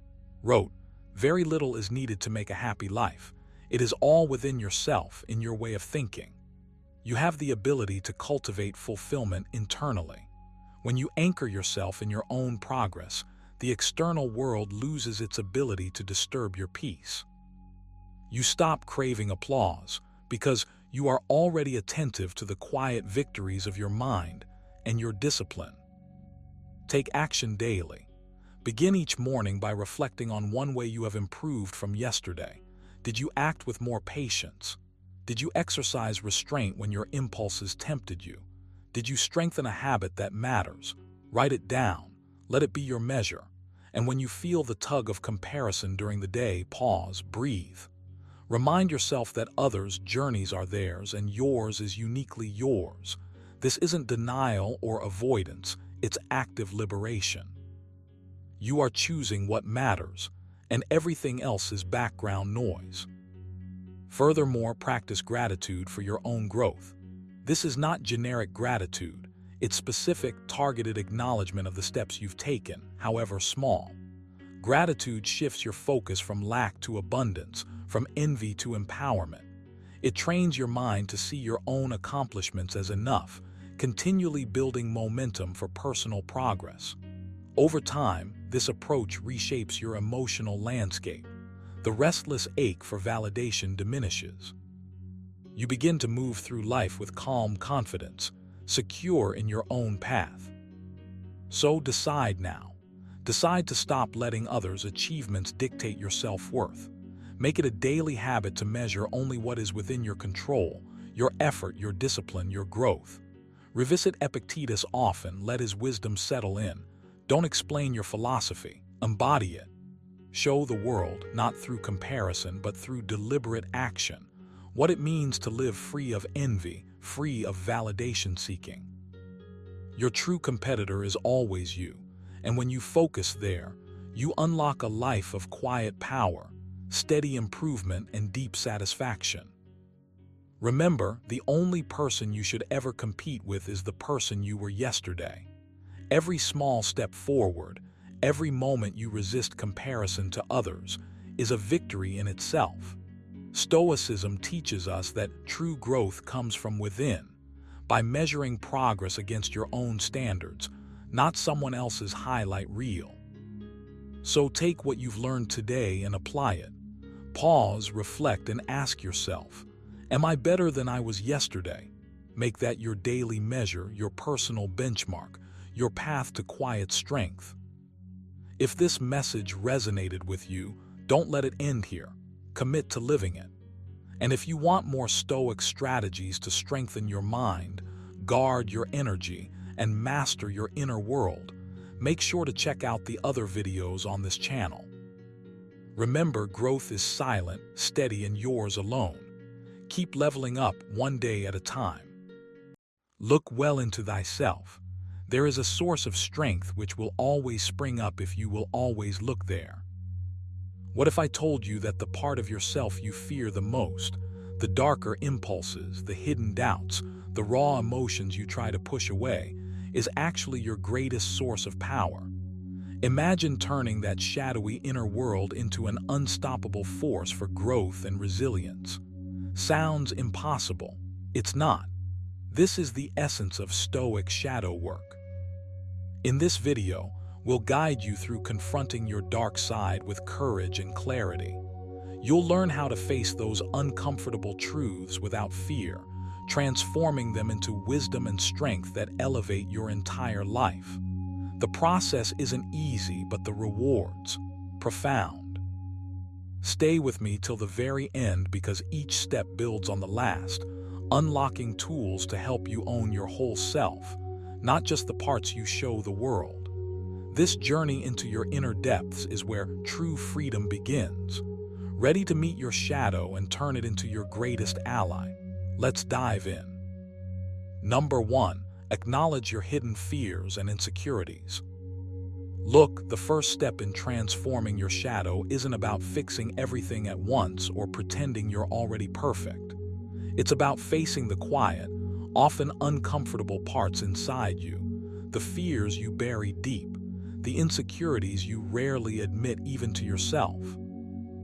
A: Wrote, "Very little is needed to make a happy life. It is all within yourself, in your way of thinking." You have the ability to cultivate fulfillment internally. When you anchor yourself in your own progress, the external world loses its ability to disturb your peace. You stop craving applause because you are already attentive to the quiet victories of your mind and your discipline. Take action daily. Begin each morning by reflecting on one way you have improved from yesterday. Did you act with more patience? Did you exercise restraint when your impulses tempted you? Did you strengthen a habit that matters? Write it down. Let it be your measure. And when you feel the tug of comparison during the day, pause, breathe. Remind yourself that others' journeys are theirs and yours is uniquely yours. This isn't denial or avoidance, it's active liberation. You are choosing what matters, and everything else is background noise. Furthermore, practice gratitude for your own growth. This is not generic gratitude. It's specific, targeted acknowledgement of the steps you've taken, however small. Gratitude shifts your focus from lack to abundance, from envy to empowerment. It trains your mind to see your own accomplishments as enough, continually building momentum for personal progress. Over time, this approach reshapes your emotional landscape. The restless ache for validation diminishes. You begin to move through life with calm confidence, secure in your own path. So decide now. Decide to stop letting others' achievements dictate your self-worth. Make it a daily habit to measure only what is within your control, your effort, your discipline, your growth. Revisit Epictetus often, let his wisdom settle in. Don't explain your philosophy, embody it. Show the world, not through comparison, but through deliberate action, what it means to live free of envy, free of validation seeking. Your true competitor is always you, and when you focus there, you unlock a life of quiet power, steady improvement, and deep satisfaction. Remember, the only person you should ever compete with is the person you were yesterday. Every small step forward, every moment you resist comparison to others, is a victory in itself. Stoicism teaches us that true growth comes from within, by measuring progress against your own standards, not someone else's highlight reel. So take what you've learned today and apply it. Pause, reflect, and ask yourself, am I better than I was yesterday? Make that your daily measure, your personal benchmark, your path to quiet strength. If this message resonated with you, don't let it end here. Commit to living it. And if you want more Stoic strategies to strengthen your mind, guard your energy, and master your inner world, make sure to check out the other videos on this channel. Remember, growth is silent, steady, and yours alone. Keep leveling up one day at a time. Look well into thyself. There is a source of strength which will always spring up if you will always look there. What if I told you that the part of yourself you fear the most, the darker impulses, the hidden doubts, the raw emotions you try to push away, is actually your greatest source of power? Imagine turning that shadowy inner world into an unstoppable force for growth and resilience. Sounds impossible. It's not. This is the essence of Stoic shadow work. In this video, we'll guide you through confronting your dark side with courage and clarity. You'll learn how to face those uncomfortable truths without fear, transforming them into wisdom and strength that elevate your entire life. The process isn't easy, but the rewards profound. Stay with me till the very end, because each step builds on the last, unlocking tools to help you own your whole self, not just the parts you show the world. This journey into your inner depths is where true freedom begins. Ready to meet your shadow and turn it into your greatest ally? Let's dive in. Number 1. Acknowledge your hidden fears and insecurities. Look, the first step in transforming your shadow isn't about fixing everything at once or pretending you're already perfect. It's about facing the quiet, often uncomfortable parts inside you, the fears you bury deep, the insecurities you rarely admit even to yourself.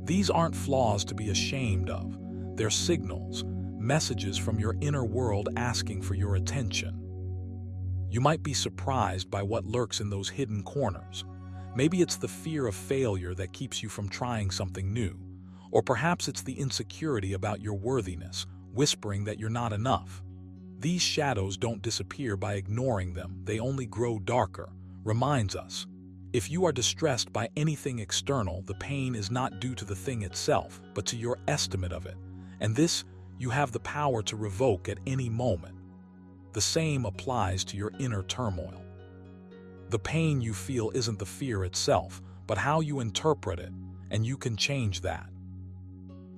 A: These aren't flaws to be ashamed of. They're signals, messages from your inner world asking for your attention. You might be surprised by what lurks in those hidden corners. Maybe it's the fear of failure that keeps you from trying something new. Or perhaps it's the insecurity about your worthiness, whispering that you're not enough. These shadows don't disappear by ignoring them, they only grow darker. Reminds us, if you are distressed by anything external, the pain is not due to the thing itself, but to your estimate of it. And this, you have the power to revoke at any moment. The same applies to your inner turmoil. The pain you feel isn't the fear itself, but how you interpret it, and you can change that.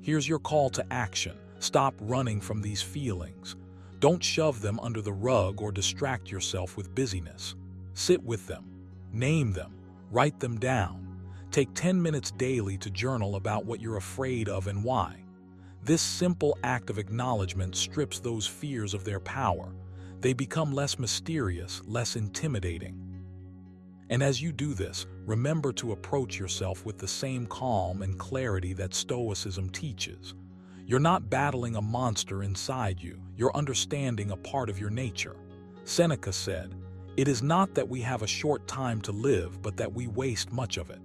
A: Here's your call to action. Stop running from these feelings. Don't shove them under the rug or distract yourself with busyness. Sit with them, name them, write them down. Take 10 minutes daily to journal about what you're afraid of and why. This simple act of acknowledgement strips those fears of their power. They become less mysterious, less intimidating. And as you do this, remember to approach yourself with the same calm and clarity that Stoicism teaches. You're not battling a monster inside you, you're understanding a part of your nature. Seneca said, "It is not that we have a short time to live, but that we waste much of it."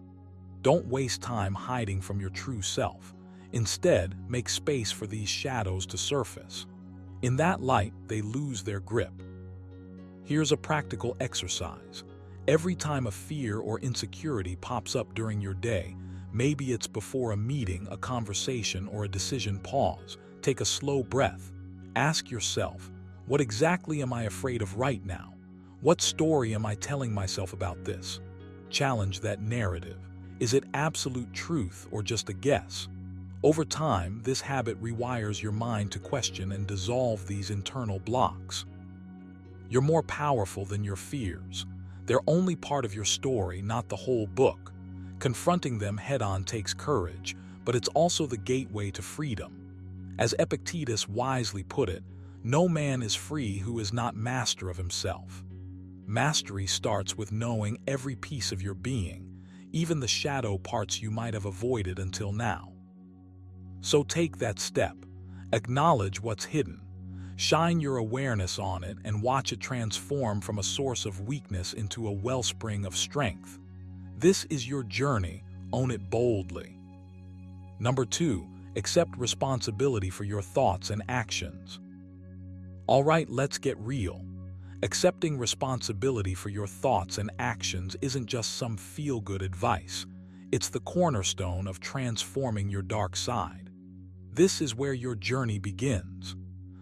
A: Don't waste time hiding from your true self. Instead, make space for these shadows to surface. In that light, they lose their grip. Here's a practical exercise. Every time a fear or insecurity pops up during your day, maybe it's before a meeting, a conversation, or a decision, pause. Take a slow breath. Ask yourself, what exactly am I afraid of right now? What story am I telling myself about this? Challenge that narrative. Is it absolute truth or just a guess? Over time, this habit rewires your mind to question and dissolve these internal blocks. You're more powerful than your fears. They're only part of your story, not the whole book. Confronting them head-on takes courage, but it's also the gateway to freedom. As Epictetus wisely put it, no man is free who is not master of himself. Mastery starts with knowing every piece of your being, even the shadow parts you might have avoided until now. So take that step. Acknowledge what's hidden. Shine your awareness on it and watch it transform from a source of weakness into a wellspring of strength. This is your journey. Own it boldly. Number 2, accept responsibility for your thoughts and actions. All right, let's get real. Accepting responsibility for your thoughts and actions isn't just some feel-good advice. It's the cornerstone of transforming your dark side. This is where your journey begins.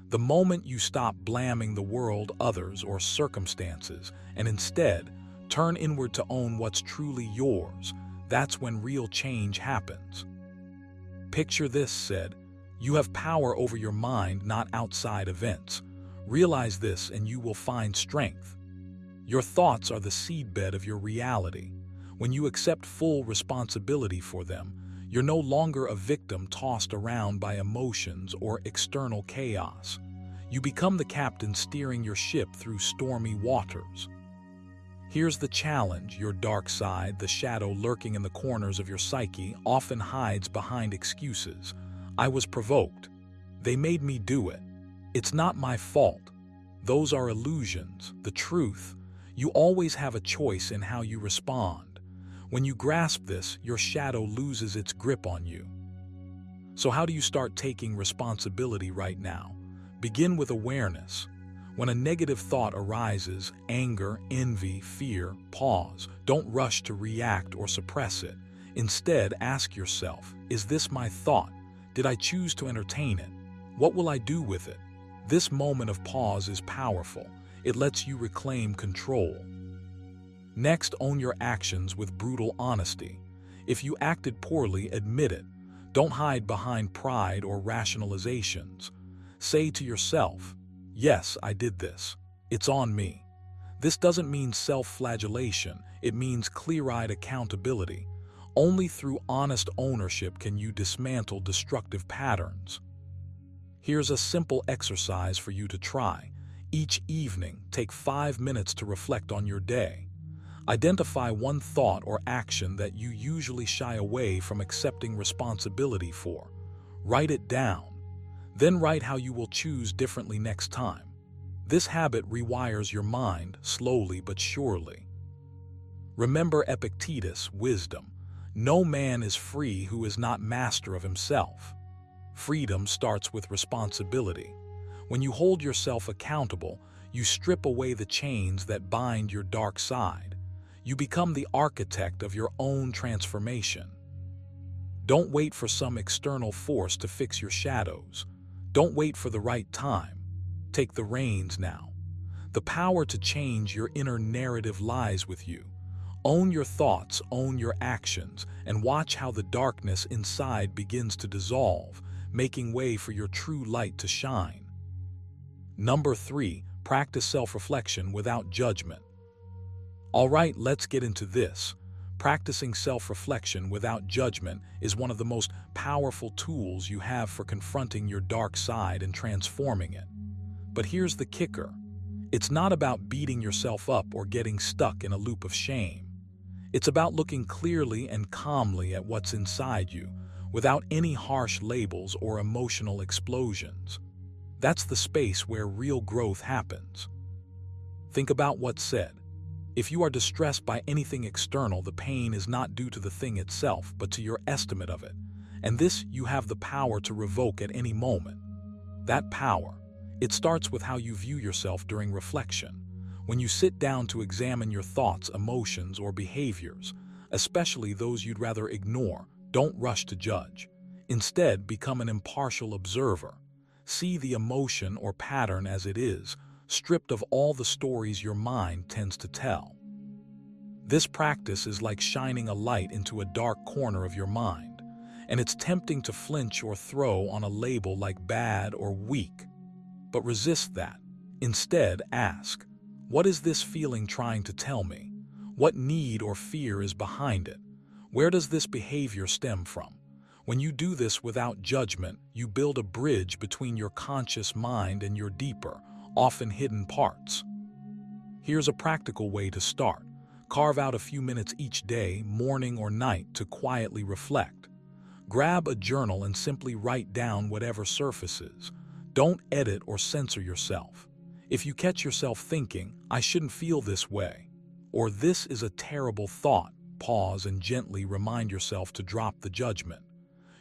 A: The moment you stop blaming the world, others, or circumstances, and instead turn inward to own what's truly yours, that's when real change happens. Picture this, said, you have power over your mind, not outside events. Realize this and you will find strength. Your thoughts are the seedbed of your reality. When you accept full responsibility for them, you're no longer a victim tossed around by emotions or external chaos. You become the captain steering your ship through stormy waters. Here's the challenge. Your dark side, the shadow lurking in the corners of your psyche, often hides behind excuses. I was provoked. They made me do it. It's not my fault. Those are illusions. The truth, you always have a choice in how you respond. When you grasp this, your shadow loses its grip on you. So how do you start taking responsibility right now? Begin with awareness. When a negative thought arises, anger, envy, fear, pause. Don't rush to react or suppress it. Instead, ask yourself, is this my thought? Did I choose to entertain it? What will I do with it? This moment of pause is powerful. It lets you reclaim control. Next, own your actions with brutal honesty. If you acted poorly, admit it. Don't hide behind pride or rationalizations. Say to yourself, yes, I did this. It's on me. This doesn't mean self-flagellation. It means clear-eyed accountability. Only through honest ownership can you dismantle destructive patterns. Here's a simple exercise for you to try. Each evening, take 5 minutes to reflect on your day. Identify one thought or action that you usually shy away from accepting responsibility for. Write it down. Then write how you will choose differently next time. This habit rewires your mind slowly but surely. Remember Epictetus' wisdom. No man is free who is not master of himself. Freedom starts with responsibility. When you hold yourself accountable, you strip away the chains that bind your dark side. You become the architect of your own transformation. Don't wait for some external force to fix your shadows. Don't wait for the right time. Take the reins now. The power to change your inner narrative lies with you. Own your thoughts, own your actions, and watch how the darkness inside begins to dissolve, making way for your true light to shine. Number 3, practice self-reflection without judgment. All right, let's get into this. Practicing self-reflection without judgment is one of the most powerful tools you have for confronting your dark side and transforming it. But here's the kicker. It's not about beating yourself up or getting stuck in a loop of shame. It's about looking clearly and calmly at what's inside you, without any harsh labels or emotional explosions. That's the space where real growth happens. Think about what's said. If you are distressed by anything external, the pain is not due to the thing itself, but to your estimate of it. And this you have the power to revoke at any moment. That power, it starts with how you view yourself during reflection. When you sit down to examine your thoughts, emotions, or behaviors, especially those you'd rather ignore, don't rush to judge. Instead, become an impartial observer. See the emotion or pattern as it is, stripped of all the stories your mind tends to tell. This practice is like shining a light into a dark corner of your mind, and it's tempting to flinch or throw on a label like bad or weak. But resist that. Instead, ask, what is this feeling trying to tell me? What need or fear is behind it? Where does this behavior stem from? When you do this without judgment, you build a bridge between your conscious mind and your deeper, often hidden parts. Here's a practical way to start. Carve out a few minutes each day, morning or night, to quietly reflect. Grab a journal and simply write down whatever surfaces. Don't edit or censor yourself. If you catch yourself thinking, I shouldn't feel this way, or this is a terrible thought, pause and gently remind yourself to drop the judgment.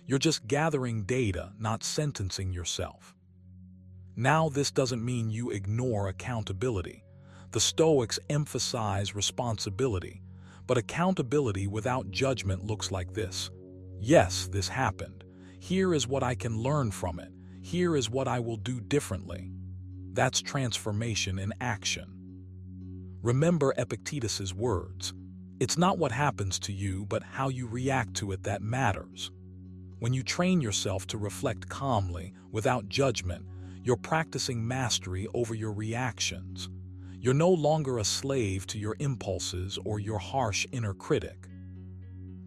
A: You're just gathering data, not sentencing yourself. Now, this doesn't mean you ignore accountability. The Stoics emphasize responsibility, but accountability without judgment looks like this. Yes, this happened. Here is what I can learn from it. Here is what I will do differently. That's transformation in action. Remember Epictetus' words. It's not what happens to you, but how you react to it that matters. When you train yourself to reflect calmly, without judgment, you're practicing mastery over your reactions. You're no longer a slave to your impulses or your harsh inner critic.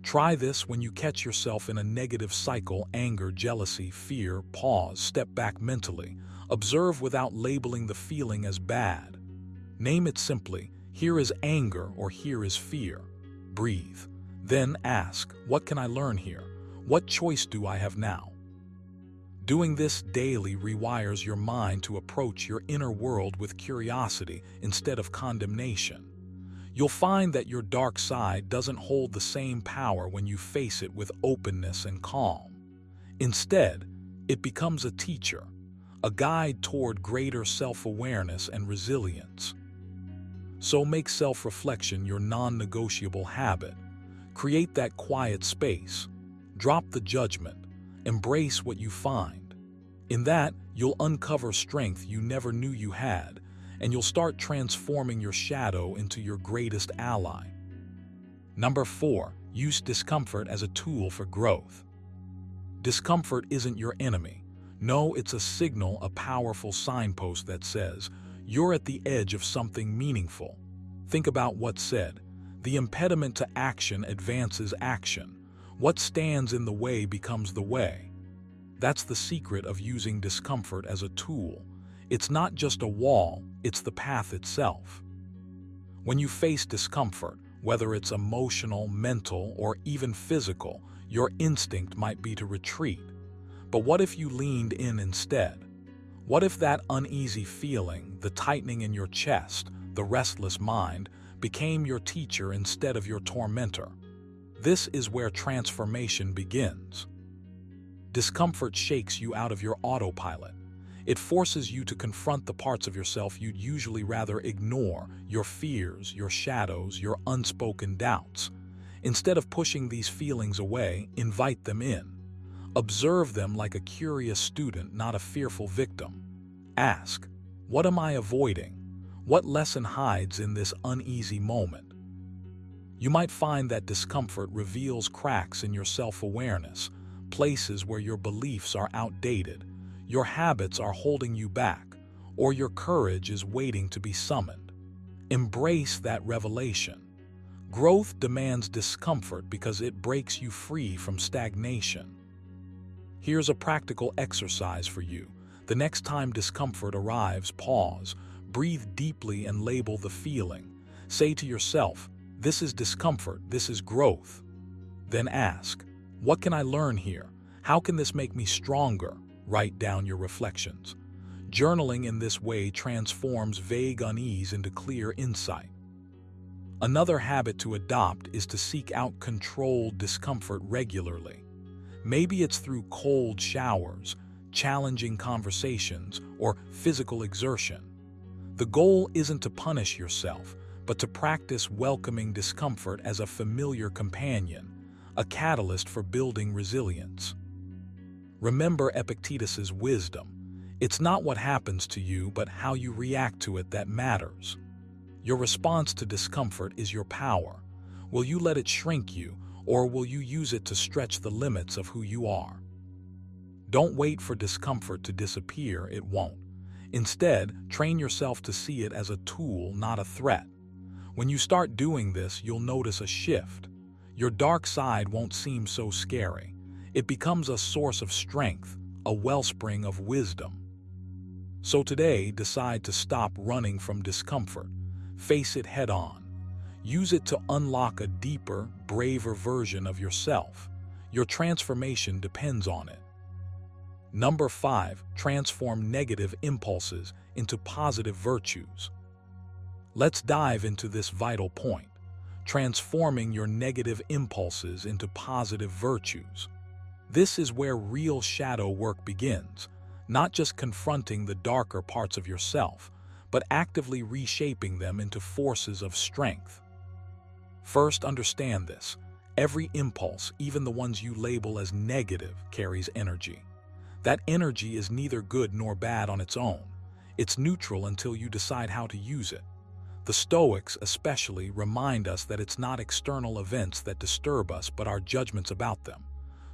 A: Try this when you catch yourself in a negative cycle: anger, jealousy, fear. Pause, step back mentally. Observe without labeling the feeling as bad. Name it simply, here is anger or here is fear. Breathe. Then ask, what can I learn here? What choice do I have now? Doing this daily rewires your mind to approach your inner world with curiosity instead of condemnation. You'll find that your dark side doesn't hold the same power when you face it with openness and calm. Instead, it becomes a teacher, a guide toward greater self-awareness and resilience. So make self-reflection your non-negotiable habit. Create that quiet space. Drop the judgment. Embrace what you find. In that, you'll uncover strength you never knew you had, and you'll start transforming your shadow into your greatest ally. Number 4, use discomfort as a tool for growth. Discomfort isn't your enemy. No, it's a signal, a powerful signpost that says, you're at the edge of something meaningful. Think about what's said. The impediment to action advances action. What stands in the way becomes the way. That's the secret of using discomfort as a tool. It's not just a wall, it's the path itself. When you face discomfort, whether it's emotional, mental, or even physical, your instinct might be to retreat. But what if you leaned in instead? What if that uneasy feeling, the tightening in your chest, the restless mind, became your teacher instead of your tormentor? This is where transformation begins. Discomfort shakes you out of your autopilot. It forces you to confront the parts of yourself you'd usually rather ignore, your fears, your shadows, your unspoken doubts. Instead of pushing these feelings away, invite them in. Observe them like a curious student, not a fearful victim. Ask, what am I avoiding? What lesson hides in this uneasy moment? You might find that discomfort reveals cracks in your self-awareness, places where your beliefs are outdated, your habits are holding you back, or your courage is waiting to be summoned. Embrace that revelation. Growth demands discomfort because it breaks you free from stagnation. Here's a practical exercise for you. The next time discomfort arrives, pause, breathe deeply and label the feeling. Say to yourself, this is discomfort, this is growth. Then ask, what can I learn here? How can this make me stronger? Write down your reflections. Journaling in this way transforms vague unease into clear insight. Another habit to adopt is to seek out controlled discomfort regularly. Maybe it's through cold showers, challenging conversations, or physical exertion. The goal isn't to punish yourself, but to practice welcoming discomfort as a familiar companion, a catalyst for building resilience. Remember Epictetus's wisdom. It's not what happens to you, but how you react to it that matters. Your response to discomfort is your power. Will you let it shrink you, or will you use it to stretch the limits of who you are? Don't wait for discomfort to disappear, it won't. Instead, train yourself to see it as a tool, not a threat. When you start doing this, you'll notice a shift. Your dark side won't seem so scary. It becomes a source of strength, a wellspring of wisdom. So today, decide to stop running from discomfort. Face it head-on. Use it to unlock a deeper, braver version of yourself. Your transformation depends on it. Number 5, transform negative impulses into positive virtues. Let's dive into this vital point, transforming your negative impulses into positive virtues. This is where real shadow work begins, not just confronting the darker parts of yourself, but actively reshaping them into forces of strength. First, understand this. Every impulse, even the ones you label as negative, carries energy. That energy is neither good nor bad on its own. It's neutral until you decide how to use it. The Stoics especially remind us that it's not external events that disturb us, but our judgments about them.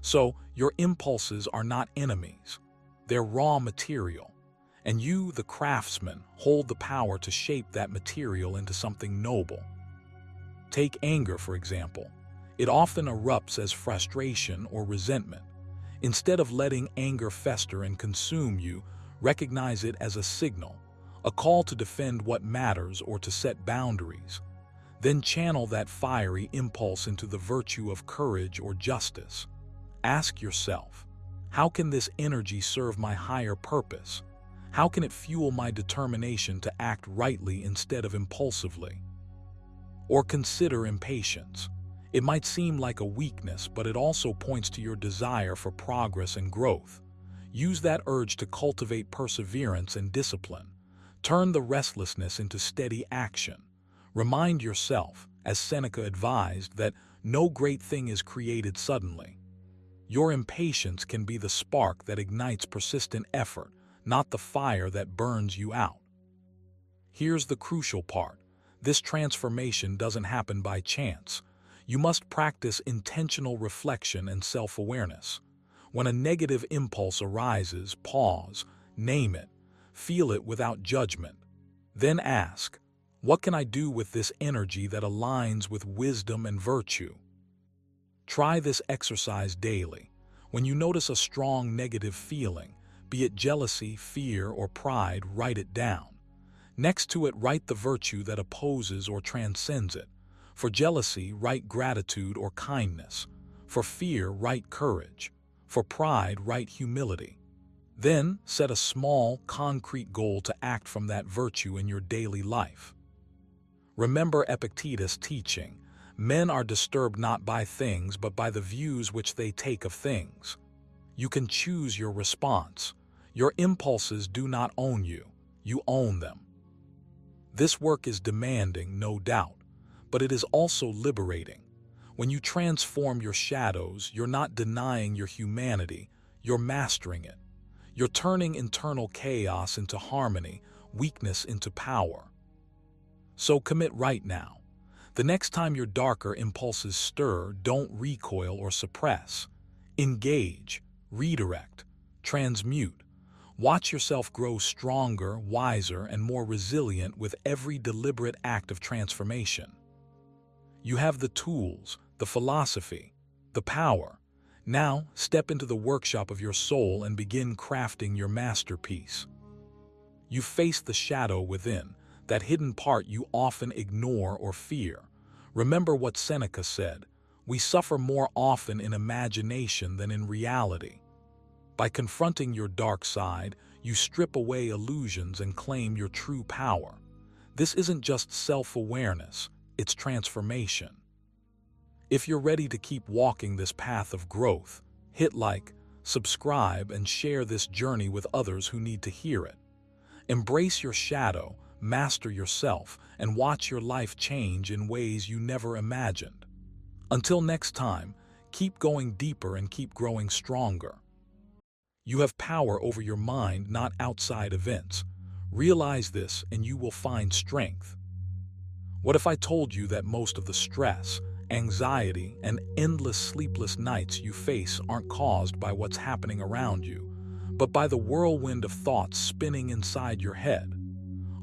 A: So, your impulses are not enemies. They're raw material. And you, the craftsman, hold the power to shape that material into something noble. Take anger, for example. It often erupts as frustration or resentment. Instead of letting anger fester and consume you, recognize it as a signal, a call to defend what matters or to set boundaries. Then channel that fiery impulse into the virtue of courage or justice. Ask yourself, how can this energy serve my higher purpose? How can it fuel my determination to act rightly instead of impulsively? Or consider impatience. It might seem like a weakness, but it also points to your desire for progress and growth. Use that urge to cultivate perseverance and discipline. Turn the restlessness into steady action. Remind yourself, as Seneca advised, that no great thing is created suddenly. Your impatience can be the spark that ignites persistent effort, not the fire that burns you out. Here's the crucial part. This transformation doesn't happen by chance. You must practice intentional reflection and self-awareness. When a negative impulse arises, pause, name it, feel it without judgment. Then ask, what can I do with this energy that aligns with wisdom and virtue? Try this exercise daily. When you notice a strong negative feeling, be it jealousy, fear, or pride, write it down. Next to it, write the virtue that opposes or transcends it. For jealousy, write gratitude or kindness. For fear, write courage. For pride, write humility. Then, set a small, concrete goal to act from that virtue in your daily life. Remember Epictetus' teaching, men are disturbed not by things but by the views which they take of things. You can choose your response. Your impulses do not own you, you own them. This work is demanding, no doubt, but it is also liberating. When you transform your shadows, you're not denying your humanity, you're mastering it. You're turning internal chaos into harmony, weakness into power. So commit right now. The next time your darker impulses stir, don't recoil or suppress. Engage, redirect, transmute. Watch yourself grow stronger, wiser, and more resilient with every deliberate act of transformation. You have the tools, the philosophy, the power. Now, step into the workshop of your soul and begin crafting your masterpiece. You face the shadow within, that hidden part you often ignore or fear. Remember what Seneca said, we suffer more often in imagination than in reality. By confronting your dark side, you strip away illusions and claim your true power. This isn't just self-awareness, it's transformation. If you're ready to keep walking this path of growth, hit like, subscribe, and share this journey with others who need to hear it. Embrace your shadow, master yourself, and watch your life change in ways you never imagined. Until next time, keep going deeper and keep growing stronger. You have power over your mind, not outside events. Realize this and you will find strength. What if I told you that most of the stress, anxiety, and endless sleepless nights you face aren't caused by what's happening around you, but by the whirlwind of thoughts spinning inside your head?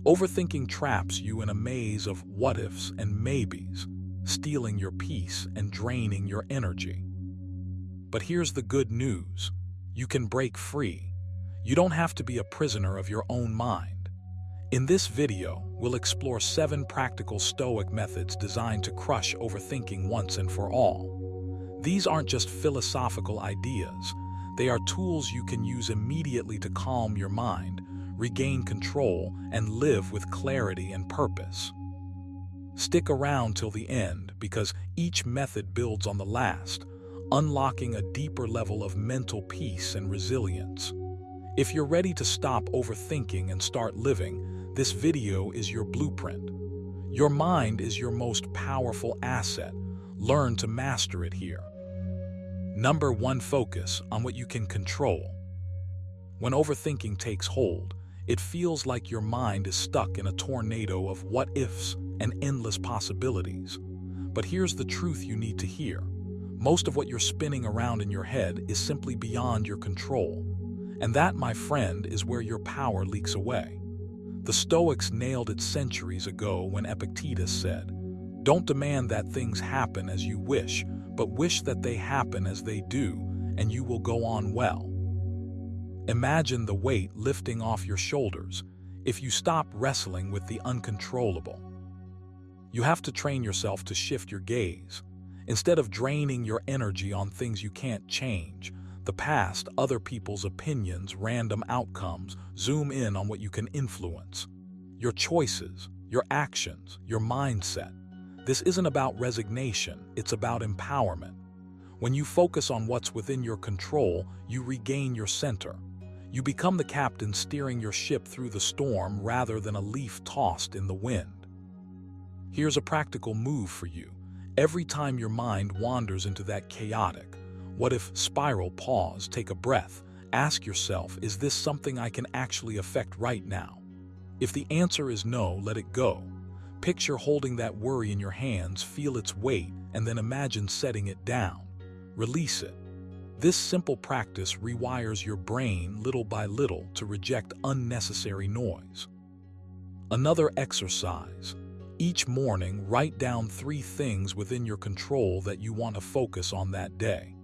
A: Overthinking traps you in a maze of what-ifs and maybes, stealing your peace and draining your energy. But here's the good news. You can break free. You don't have to be a prisoner of your own mind. In this video, we'll explore 7 practical Stoic methods designed to crush overthinking once and for all. These aren't just philosophical ideas. They are tools you can use immediately to calm your mind, regain control, and live with clarity and purpose. Stick around till the end because each method builds on the last, unlocking a deeper level of mental peace and resilience. If you're ready to stop overthinking and start living, this video is your blueprint. Your mind is your most powerful asset. Learn to master it here. Number 1, focus on what you can control. When overthinking takes hold, it feels like your mind is stuck in a tornado of what-ifs and endless possibilities. But here's the truth you need to hear. Most of what you're spinning around in your head is simply beyond your control. And that, my friend, is where your power leaks away. The Stoics nailed it centuries ago when Epictetus said, "Don't demand that things happen as you wish, but wish that they happen as they do, and you will go on well." Imagine the weight lifting off your shoulders if you stop wrestling with the uncontrollable. You have to train yourself to shift your gaze. Instead of draining your energy on things you can't change, the past, other people's opinions, random outcomes, zoom in on what you can influence. Your choices, your actions, your mindset. This isn't about resignation, it's about empowerment. When you focus on what's within your control, you regain your center. You become the captain steering your ship through the storm rather than a leaf tossed in the wind. Here's a practical move for you. Every time your mind wanders into that chaotic, what if spiral, pause, take a breath, ask yourself, is this something I can actually affect right now? If the answer is no, let it go. Picture holding that worry in your hands, feel its weight, and then imagine setting it down. Release it. This simple practice rewires your brain little by little to reject unnecessary noise. Another exercise. Each morning, write down 3 things within your control that you want to focus on that day.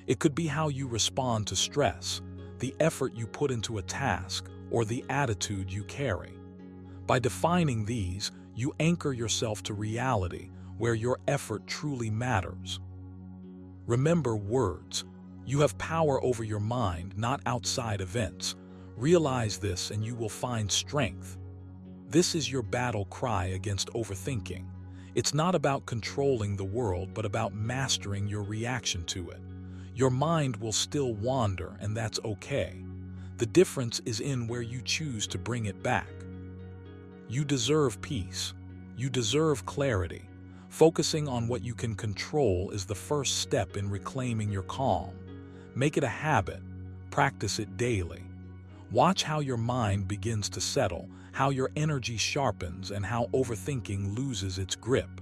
A: It could be how you respond to stress, the effort you put into a task, or the attitude you carry. By defining these, you anchor yourself to reality where your effort truly matters. Remember words. You have power over your mind, not outside events. Realize this and you will find strength. This is your battle cry against overthinking. It's not about controlling the world, but about mastering your reaction to it. Your mind will still wander, and that's okay. The difference is in where you choose to bring it back. You deserve peace. You deserve clarity. Focusing on what you can control is the first step in reclaiming your calm. Make it a habit. Practice it daily. Watch how your mind begins to settle, how your energy sharpens, and how overthinking loses its grip.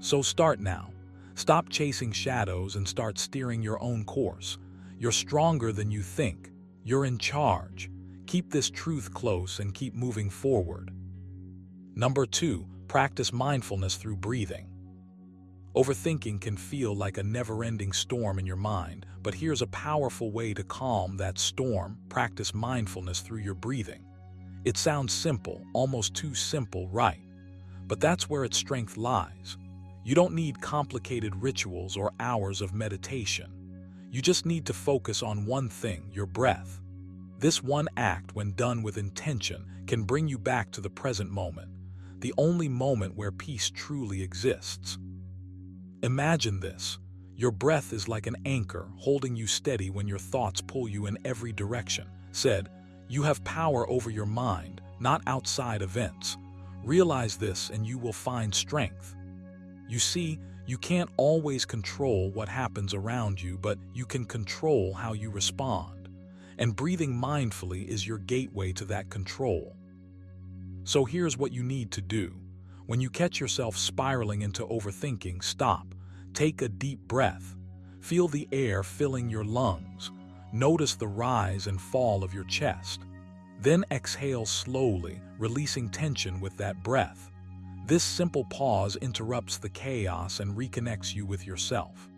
A: So start now. Stop chasing shadows and start steering your own course. You're stronger than you think. You're in charge. Keep this truth close and keep moving forward. Number 2, practice mindfulness through breathing. Overthinking can feel like a never-ending storm in your mind, but here's a powerful way to calm that storm. Practice mindfulness through your breathing. It sounds simple, almost too simple, right? But that's where its strength lies. You don't need complicated rituals or hours of meditation. You just need to focus on one thing, your breath. This one act, when done with intention, can bring you back to the present moment, the only moment where peace truly exists. Imagine this. Your breath is like an anchor, holding you steady when your thoughts pull you in every direction. Said, you have power over your mind, not outside events. Realize this and you will find strength. You see, you can't always control what happens around you, but you can control how you respond. And breathing mindfully is your gateway to that control. So here's what you need to do. When you catch yourself spiraling into overthinking, stop. Take a deep breath. Feel the air filling your lungs. Notice the rise and fall of your chest. Then exhale slowly, releasing tension with that breath. This simple pause interrupts the chaos and reconnects you with yourself.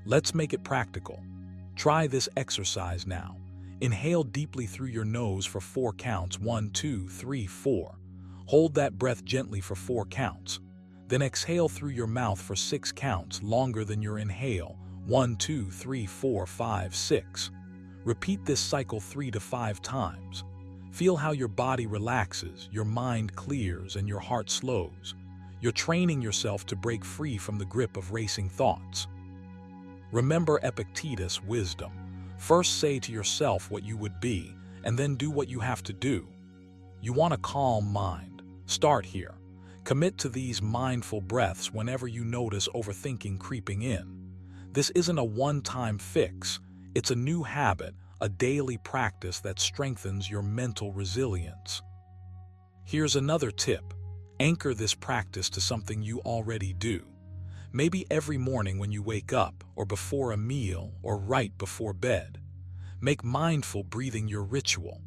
A: Let's make it practical. Try this exercise now. Inhale deeply through your nose for 4 counts. 1, 2, 3, 4. Hold that breath gently for 4 counts. Then exhale through your mouth for 6 counts, longer than your inhale. 1, 2, 3, 4, 5, 6. Repeat this cycle 3 to 5 times. Feel how your body relaxes, your mind clears, and your heart slows. You're training yourself to break free from the grip of racing thoughts. Remember Epictetus' wisdom. First say to yourself what you would be, and then do what you have to do. You want a calm mind? Start here. Commit to these mindful breaths whenever you notice overthinking creeping in. This isn't a one-time fix. It's a new habit, a daily practice that strengthens your mental resilience. Here's another tip. Anchor this practice to something you already do. Maybe every morning when you wake up, or before a meal, or right before bed. Make mindful breathing your ritual.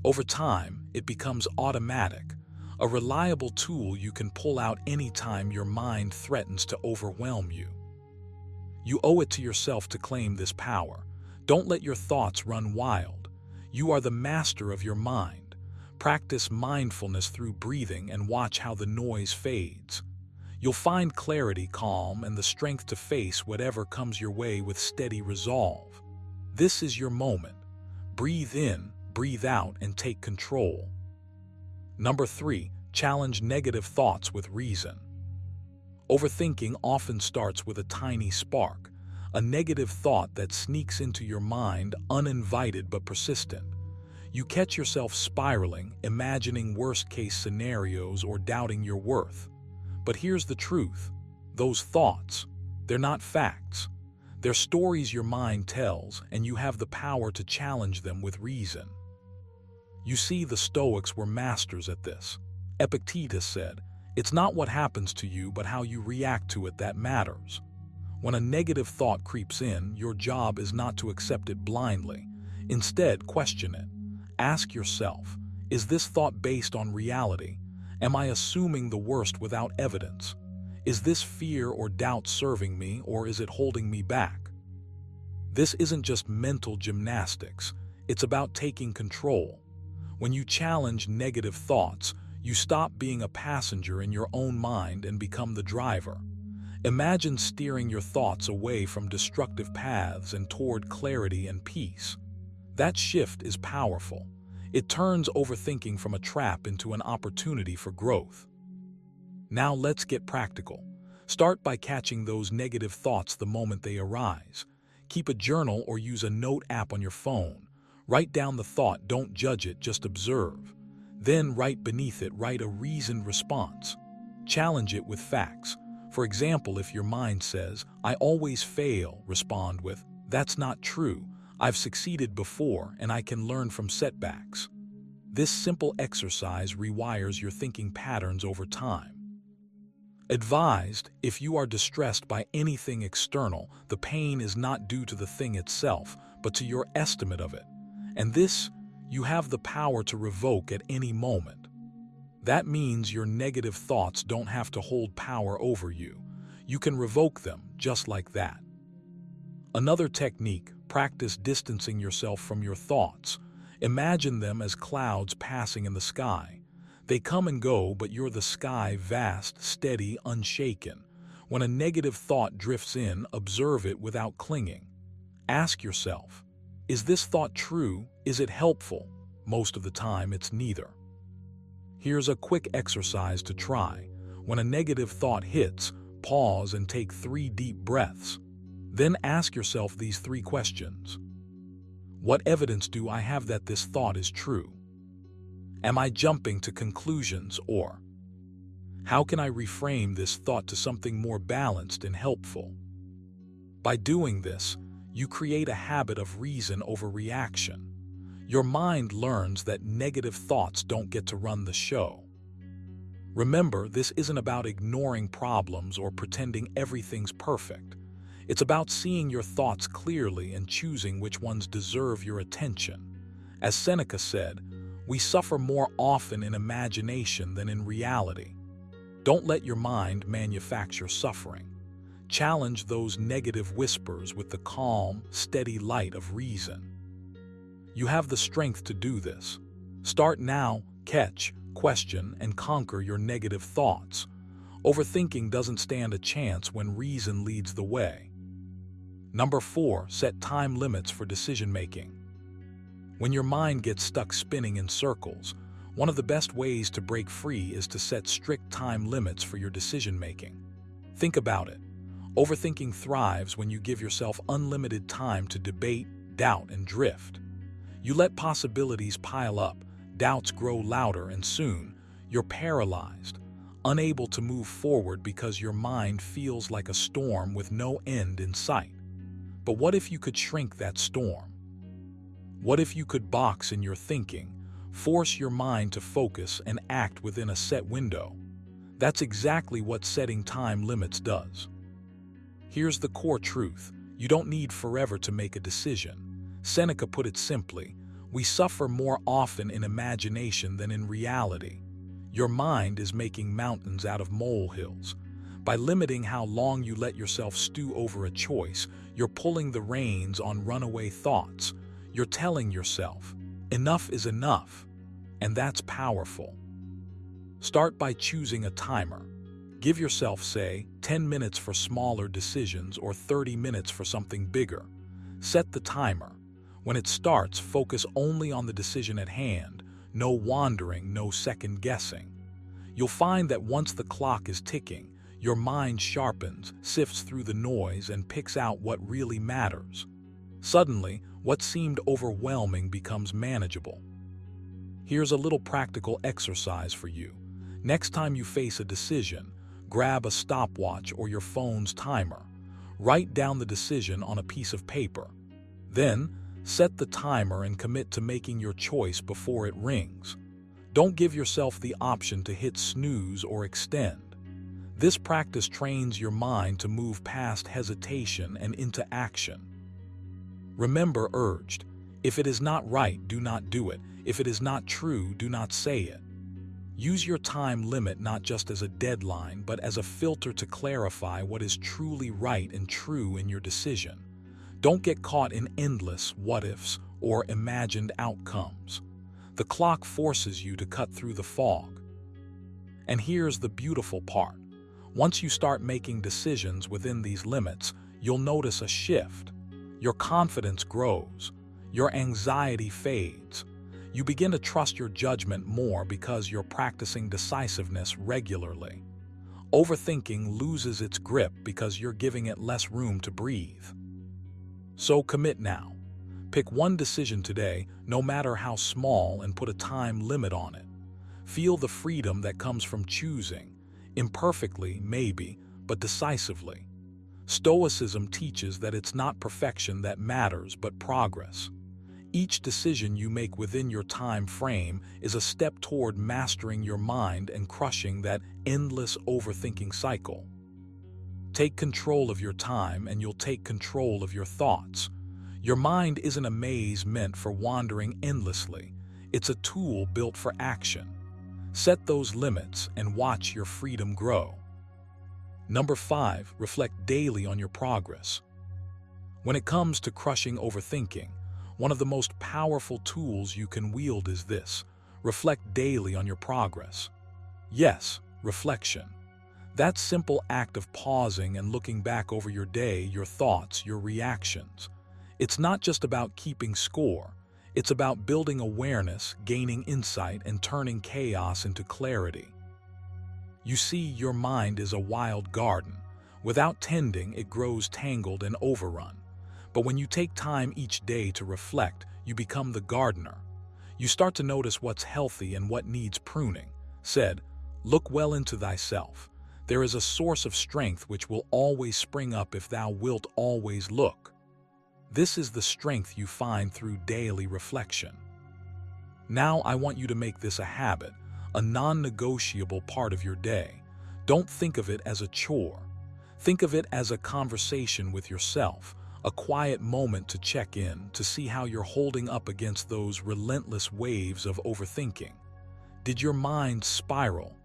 A: Over time, it becomes automatic, a reliable tool you can pull out anytime your mind threatens to overwhelm you. You owe it to yourself to claim this power. Don't let your thoughts run wild. You are the master of your mind. Practice mindfulness through breathing and watch how the noise fades. You'll find clarity, calm, and the strength to face whatever comes your way with steady resolve. This is your moment. Breathe in, breathe out, and take control. Number 3, challenge negative thoughts with reason. Overthinking often starts with a tiny spark, a negative thought that sneaks into your mind uninvited but persistent. You catch yourself spiraling, imagining worst-case scenarios or doubting your worth. But here's the truth. Those thoughts, they're not facts. They're stories your mind tells, and you have the power to challenge them with reason. You see, the Stoics were masters at this. Epictetus said, "It's not what happens to you, but how you react to it that matters." When a negative thought creeps in, your job is not to accept it blindly. Instead, question it. Ask yourself, is this thought based on reality? Am I assuming the worst without evidence? Is this fear or doubt serving me, or is it holding me back? This isn't just mental gymnastics. It's about taking control. When you challenge negative thoughts, you stop being a passenger in your own mind and become the driver. Imagine steering your thoughts away from destructive paths and toward clarity and peace. That shift is powerful. It turns overthinking from a trap into an opportunity for growth. Now let's get practical. Start by catching those negative thoughts the moment they arise. Keep a journal or use a note app on your phone. Write down the thought, don't judge it, just observe. Then right beneath it, write a reasoned response. Challenge it with facts. For example, if your mind says, "I always fail," respond with, "That's not true. I've succeeded before and I can learn from setbacks." This simple exercise rewires your thinking patterns over time. Advised, if you are distressed by anything external, the pain is not due to the thing itself, but to your estimate of it. And this, you have the power to revoke at any moment. That means your negative thoughts don't have to hold power over you. You can revoke them just like that. Another technique, practice distancing yourself from your thoughts. Imagine them as clouds passing in the sky. They come and go, but you're the sky, vast, steady, unshaken. When a negative thought drifts in, observe it without clinging. Ask yourself, is this thought true? Is it helpful? Most of the time, it's neither. Here's a quick exercise to try. When a negative thought hits, pause and take 3 deep breaths. Then ask yourself these 3 questions. What evidence do I have that this thought is true? Am I jumping to conclusions, or how can I reframe this thought to something more balanced and helpful? By doing this, you create a habit of reason over reaction. Your mind learns that negative thoughts don't get to run the show. Remember, this isn't about ignoring problems or pretending everything's perfect. It's about seeing your thoughts clearly and choosing which ones deserve your attention. As Seneca said, we suffer more often in imagination than in reality. Don't let your mind manufacture suffering. Challenge those negative whispers with the calm, steady light of reason. You have the strength to do this. Start now, catch, question, and conquer your negative thoughts. Overthinking doesn't stand a chance when reason leads the way. Number 4, set time limits for decision-making. When your mind gets stuck spinning in circles, one of the best ways to break free is to set strict time limits for your decision-making. Think about it. Overthinking thrives when you give yourself unlimited time to debate, doubt, and drift. You let possibilities pile up, doubts grow louder, and soon, you're paralyzed, unable to move forward because your mind feels like a storm with no end in sight. But what if you could shrink that storm? What if you could box in your thinking, force your mind to focus and act within a set window? That's exactly what setting time limits does. Here's the core truth. You don't need forever to make a decision. Seneca put it simply, we suffer more often in imagination than in reality. Your mind is making mountains out of molehills. By limiting how long you let yourself stew over a choice, you're pulling the reins on runaway thoughts. You're telling yourself, enough is enough, and that's powerful. Start by choosing a timer. Give yourself, say, 10 minutes for smaller decisions or 30 minutes for something bigger. Set the timer. When it starts, focus only on the decision at hand. No wandering, no second guessing. You'll find that once the clock is ticking, your mind sharpens, sifts through the noise, and picks out what really matters. Suddenly, what seemed overwhelming becomes manageable. Here's a little practical exercise for you. Next time you face a decision, grab a stopwatch or your phone's timer. Write down the decision on a piece of paper. Then, set the timer and commit to making your choice before it rings. Don't give yourself the option to hit snooze or extend. This practice trains your mind to move past hesitation and into action. Remember, urged, if it is not right, do not do it. If it is not true, do not say it. Use your time limit not just as a deadline, but as a filter to clarify what is truly right and true in your decision. Don't get caught in endless what-ifs or imagined outcomes. The clock forces you to cut through the fog. And here's the beautiful part. Once you start making decisions within these limits, you'll notice a shift. Your confidence grows. Your anxiety fades. You begin to trust your judgment more because you're practicing decisiveness regularly. Overthinking loses its grip because you're giving it less room to breathe. So commit now. Pick one decision today, no matter how small, and put a time limit on it. Feel the freedom that comes from choosing, imperfectly, maybe, but decisively. Stoicism teaches that it's not perfection that matters, but progress. Each decision you make within your time frame is a step toward mastering your mind and crushing that endless overthinking cycle. Take control of your time and you'll take control of your thoughts. Your mind isn't a maze meant for wandering endlessly. It's a tool built for action. Set those limits and watch your freedom grow. Number 5, reflect daily on your progress. When it comes to crushing overthinking, one of the most powerful tools you can wield is this: reflect daily on your progress. Yes, reflection. That simple act of pausing and looking back over your day, your thoughts, your reactions. It's not just about keeping score. It's about building awareness, gaining insight, and turning chaos into clarity. You see, your mind is a wild garden. Without tending, it grows tangled and overrun. But when you take time each day to reflect, you become the gardener. You start to notice what's healthy and what needs pruning. Said, look well into thyself. There is a source of strength which will always spring up if thou wilt always look. This is the strength you find through daily reflection. Now I want you to make this a habit, a non-negotiable part of your day. Don't think of it as a chore. Think of it as a conversation with yourself, a quiet moment to check in, to see how you're holding up against those relentless waves of overthinking. Did your mind spiral?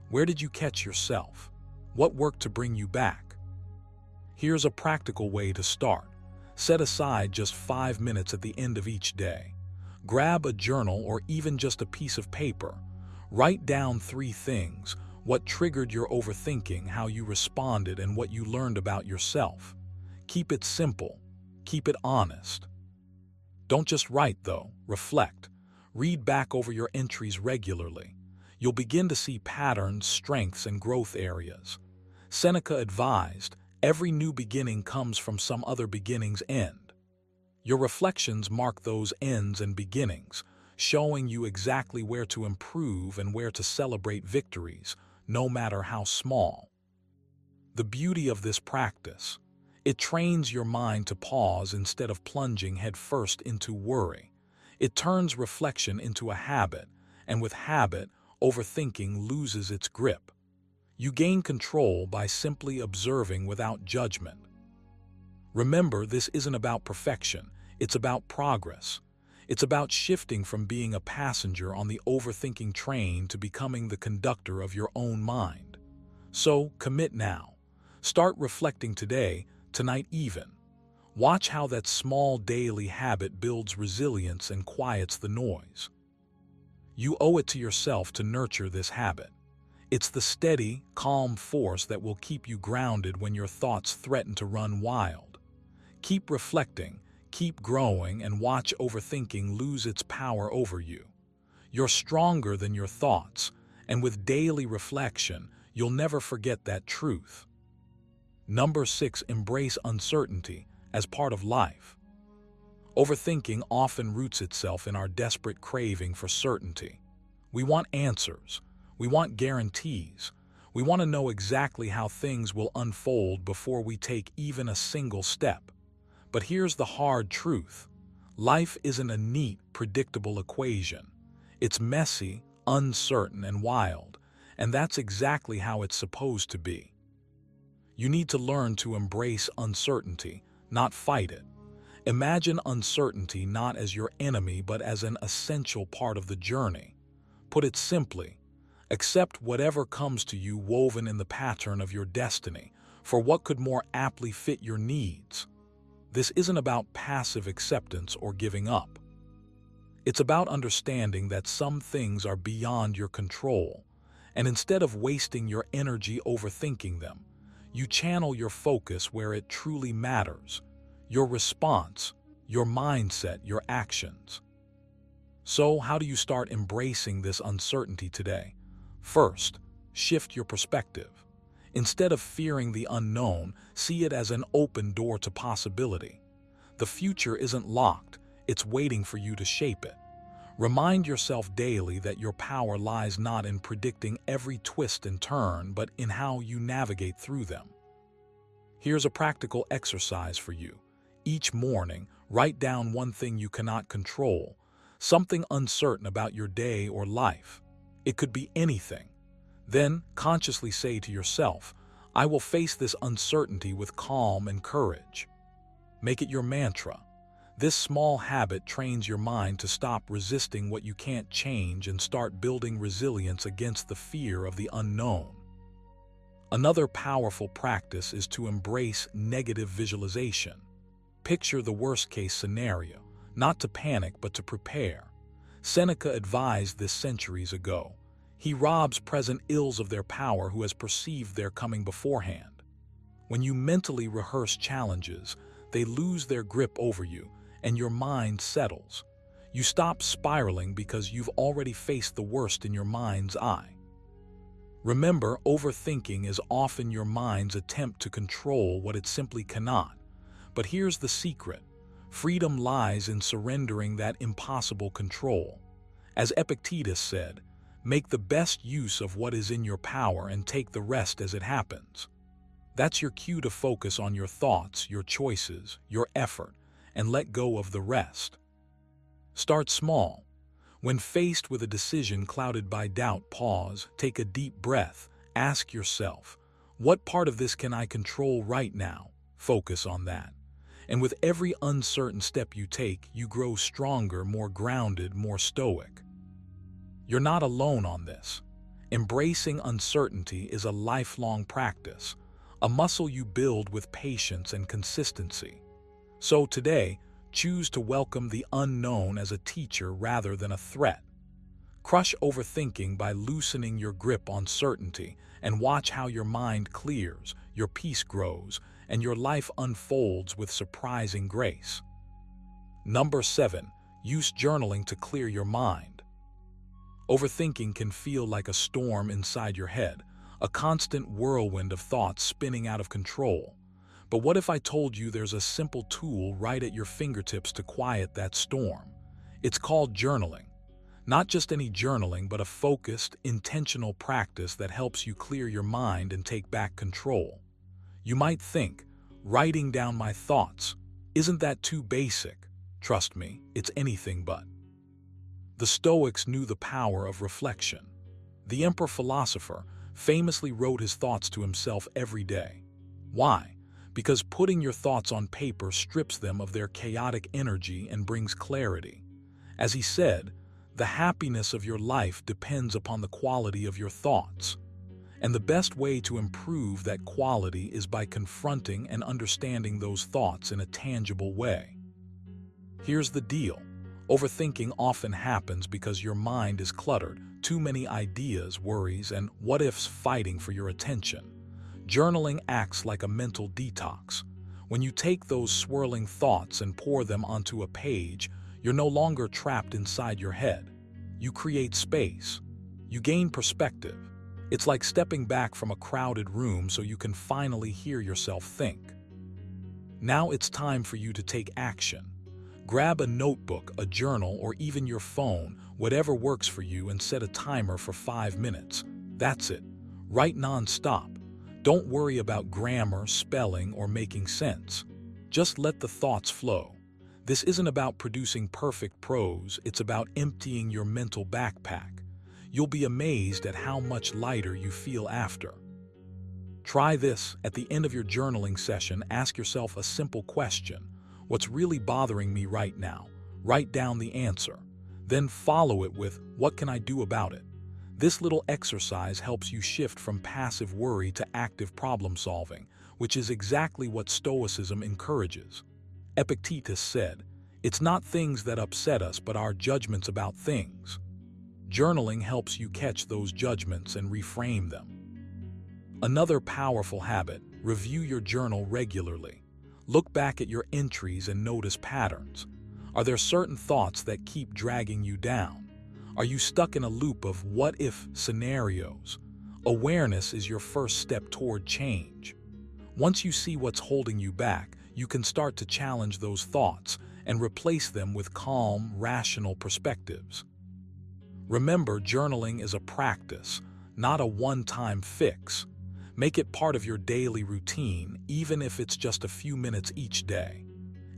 A: Where did you catch yourself? What worked to bring you back? Here's a practical way to start. Set aside just 5 minutes at the end of each day. Grab a journal or even just a piece of paper. Write down 3 things: what triggered your overthinking, how you responded, and what you learned about yourself. Keep it simple. Keep it honest. Don't just write, though. Reflect. Read back over your entries regularly. You'll begin to see patterns, strengths, and growth areas. Seneca advised, every new beginning comes from some other beginning's end. Your reflections mark those ends and beginnings, showing you exactly where to improve and where to celebrate victories, no matter how small. The beauty of this practice: it trains your mind to pause instead of plunging headfirst into worry. It turns reflection into a habit, and with habit, overthinking loses its grip. You gain control by simply observing without judgment. Remember, this isn't about perfection, it's about progress. It's about shifting from being a passenger on the overthinking train to becoming the conductor of your own mind. So, commit now. Start reflecting today, tonight even. Watch how that small daily habit builds resilience and quiets the noise. You owe it to yourself to nurture this habit. It's the steady, calm force that will keep you grounded when your thoughts threaten to run wild. Keep reflecting, keep growing, and watch overthinking lose its power over you. You're stronger than your thoughts, and with daily reflection, you'll never forget that truth. Number 6, embrace uncertainty as part of life. Overthinking often roots itself in our desperate craving for certainty. We want answers. We want guarantees. We want to know exactly how things will unfold before we take even a single step. But here's the hard truth. Life isn't a neat, predictable equation. It's messy, uncertain, and wild, and that's exactly how it's supposed to be. You need to learn to embrace uncertainty, not fight it. Imagine uncertainty not as your enemy but as an essential part of the journey. Put it simply, accept whatever comes to you woven in the pattern of your destiny, for what could more aptly fit your needs? This isn't about passive acceptance or giving up. It's about understanding that some things are beyond your control, and instead of wasting your energy overthinking them, you channel your focus where it truly matters: your response, your mindset, your actions. So, how do you start embracing this uncertainty today? First, shift your perspective. Instead of fearing the unknown, see it as an open door to possibility. The future isn't locked, it's waiting for you to shape it. Remind yourself daily that your power lies not in predicting every twist and turn, but in how you navigate through them. Here's a practical exercise for you. Each morning, write down one thing you cannot control, something uncertain about your day or life. It could be anything. Then, consciously say to yourself, I will face this uncertainty with calm and courage. Make it your mantra. This small habit trains your mind to stop resisting what you can't change and start building resilience against the fear of the unknown. Another powerful practice is to embrace negative visualization. Picture the worst-case scenario, not to panic but to prepare. Seneca advised this centuries ago. He robs present ills of their power who has perceived their coming beforehand. When you mentally rehearse challenges, they lose their grip over you, and your mind settles. You stop spiraling because you've already faced the worst in your mind's eye. Remember, overthinking is often your mind's attempt to control what it simply cannot. But here's the secret. Freedom lies in surrendering that impossible control. As Epictetus said, make the best use of what is in your power and take the rest as it happens. That's your cue to focus on your thoughts, your choices, your effort, and let go of the rest. Start small. When faced with a decision clouded by doubt, pause, take a deep breath, ask yourself, what part of this can I control right now? Focus on that. And with every uncertain step you take, you grow stronger, more grounded, more stoic. You're not alone on this. Embracing uncertainty is a lifelong practice, a muscle you build with patience and consistency. So today, choose to welcome the unknown as a teacher rather than a threat. Crush overthinking by loosening your grip on certainty and watch how your mind clears, your peace grows, and your life unfolds with surprising grace. Number 7, use journaling to clear your mind. Overthinking can feel like a storm inside your head, a constant whirlwind of thoughts spinning out of control. But what if I told you there's a simple tool right at your fingertips to quiet that storm? It's called journaling. Not just any journaling, but a focused, intentional practice that helps you clear your mind and take back control. You might think, writing down my thoughts, isn't that too basic? Trust me, it's anything but. The Stoics knew the power of reflection. The emperor philosopher famously wrote his thoughts to himself every day. Why? Because putting your thoughts on paper strips them of their chaotic energy and brings clarity. As he said, the happiness of your life depends upon the quality of your thoughts. And the best way to improve that quality is by confronting and understanding those thoughts in a tangible way. Here's the deal. Overthinking often happens because your mind is cluttered, too many ideas, worries, and what-ifs fighting for your attention. Journaling acts like a mental detox. When you take those swirling thoughts and pour them onto a page, you're no longer trapped inside your head. You create space. You gain perspective. It's like stepping back from a crowded room so you can finally hear yourself think. Now it's time for you to take action. Grab a notebook, a journal, or even your phone, whatever works for you, and set a timer for 5 minutes. That's it. Write non-stop. Don't worry about grammar, spelling, or making sense. Just let the thoughts flow. This isn't about producing perfect prose, it's about emptying your mental backpack. You'll be amazed at how much lighter you feel after. Try this. At the end of your journaling session, ask yourself a simple question. What's really bothering me right now? Write down the answer. Then follow it with, what can I do about it? This little exercise helps you shift from passive worry to active problem solving, which is exactly what Stoicism encourages. Epictetus said, "It's not things that upset us, but our judgments about things." Journaling helps you catch those judgments and reframe them. Another powerful habit, review your journal regularly. Look back at your entries and notice patterns. Are there certain thoughts that keep dragging you down? Are you stuck in a loop of what-if scenarios? Awareness is your first step toward change. Once you see what's holding you back, you can start to challenge those thoughts and replace them with calm, rational perspectives. Remember, journaling is a practice, not a one-time fix. Make it part of your daily routine, even if it's just a few minutes each day.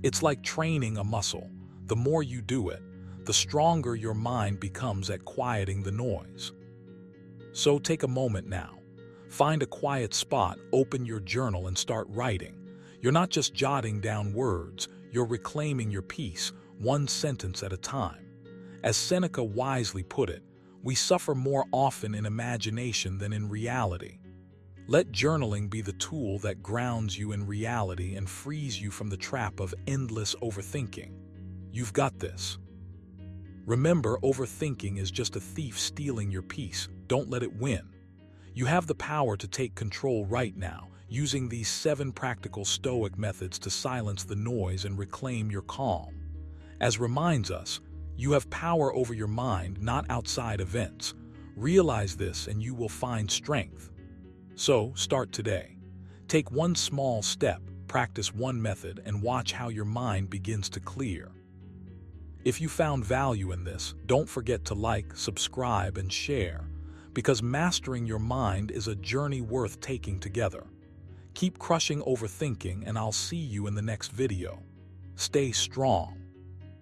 A: It's like training a muscle. The more you do it, the stronger your mind becomes at quieting the noise. So take a moment now. Find a quiet spot, open your journal, and start writing. You're not just jotting down words, you're reclaiming your peace, one sentence at a time. As Seneca wisely put it, we suffer more often in imagination than in reality. Let journaling be the tool that grounds you in reality and frees you from the trap of endless overthinking. You've got this. Remember, overthinking is just a thief stealing your peace. Don't let it win. You have the power to take control right now, using these 7 practical Stoic methods to silence the noise and reclaim your calm. As reminds us, you have power over your mind, not outside events. Realize this and you will find strength. So, start today. Take one small step, practice one method, and watch how your mind begins to clear. If you found value in this, don't forget to like, subscribe, and share, because mastering your mind is a journey worth taking together. Keep crushing overthinking, and I'll see you in the next video. Stay strong.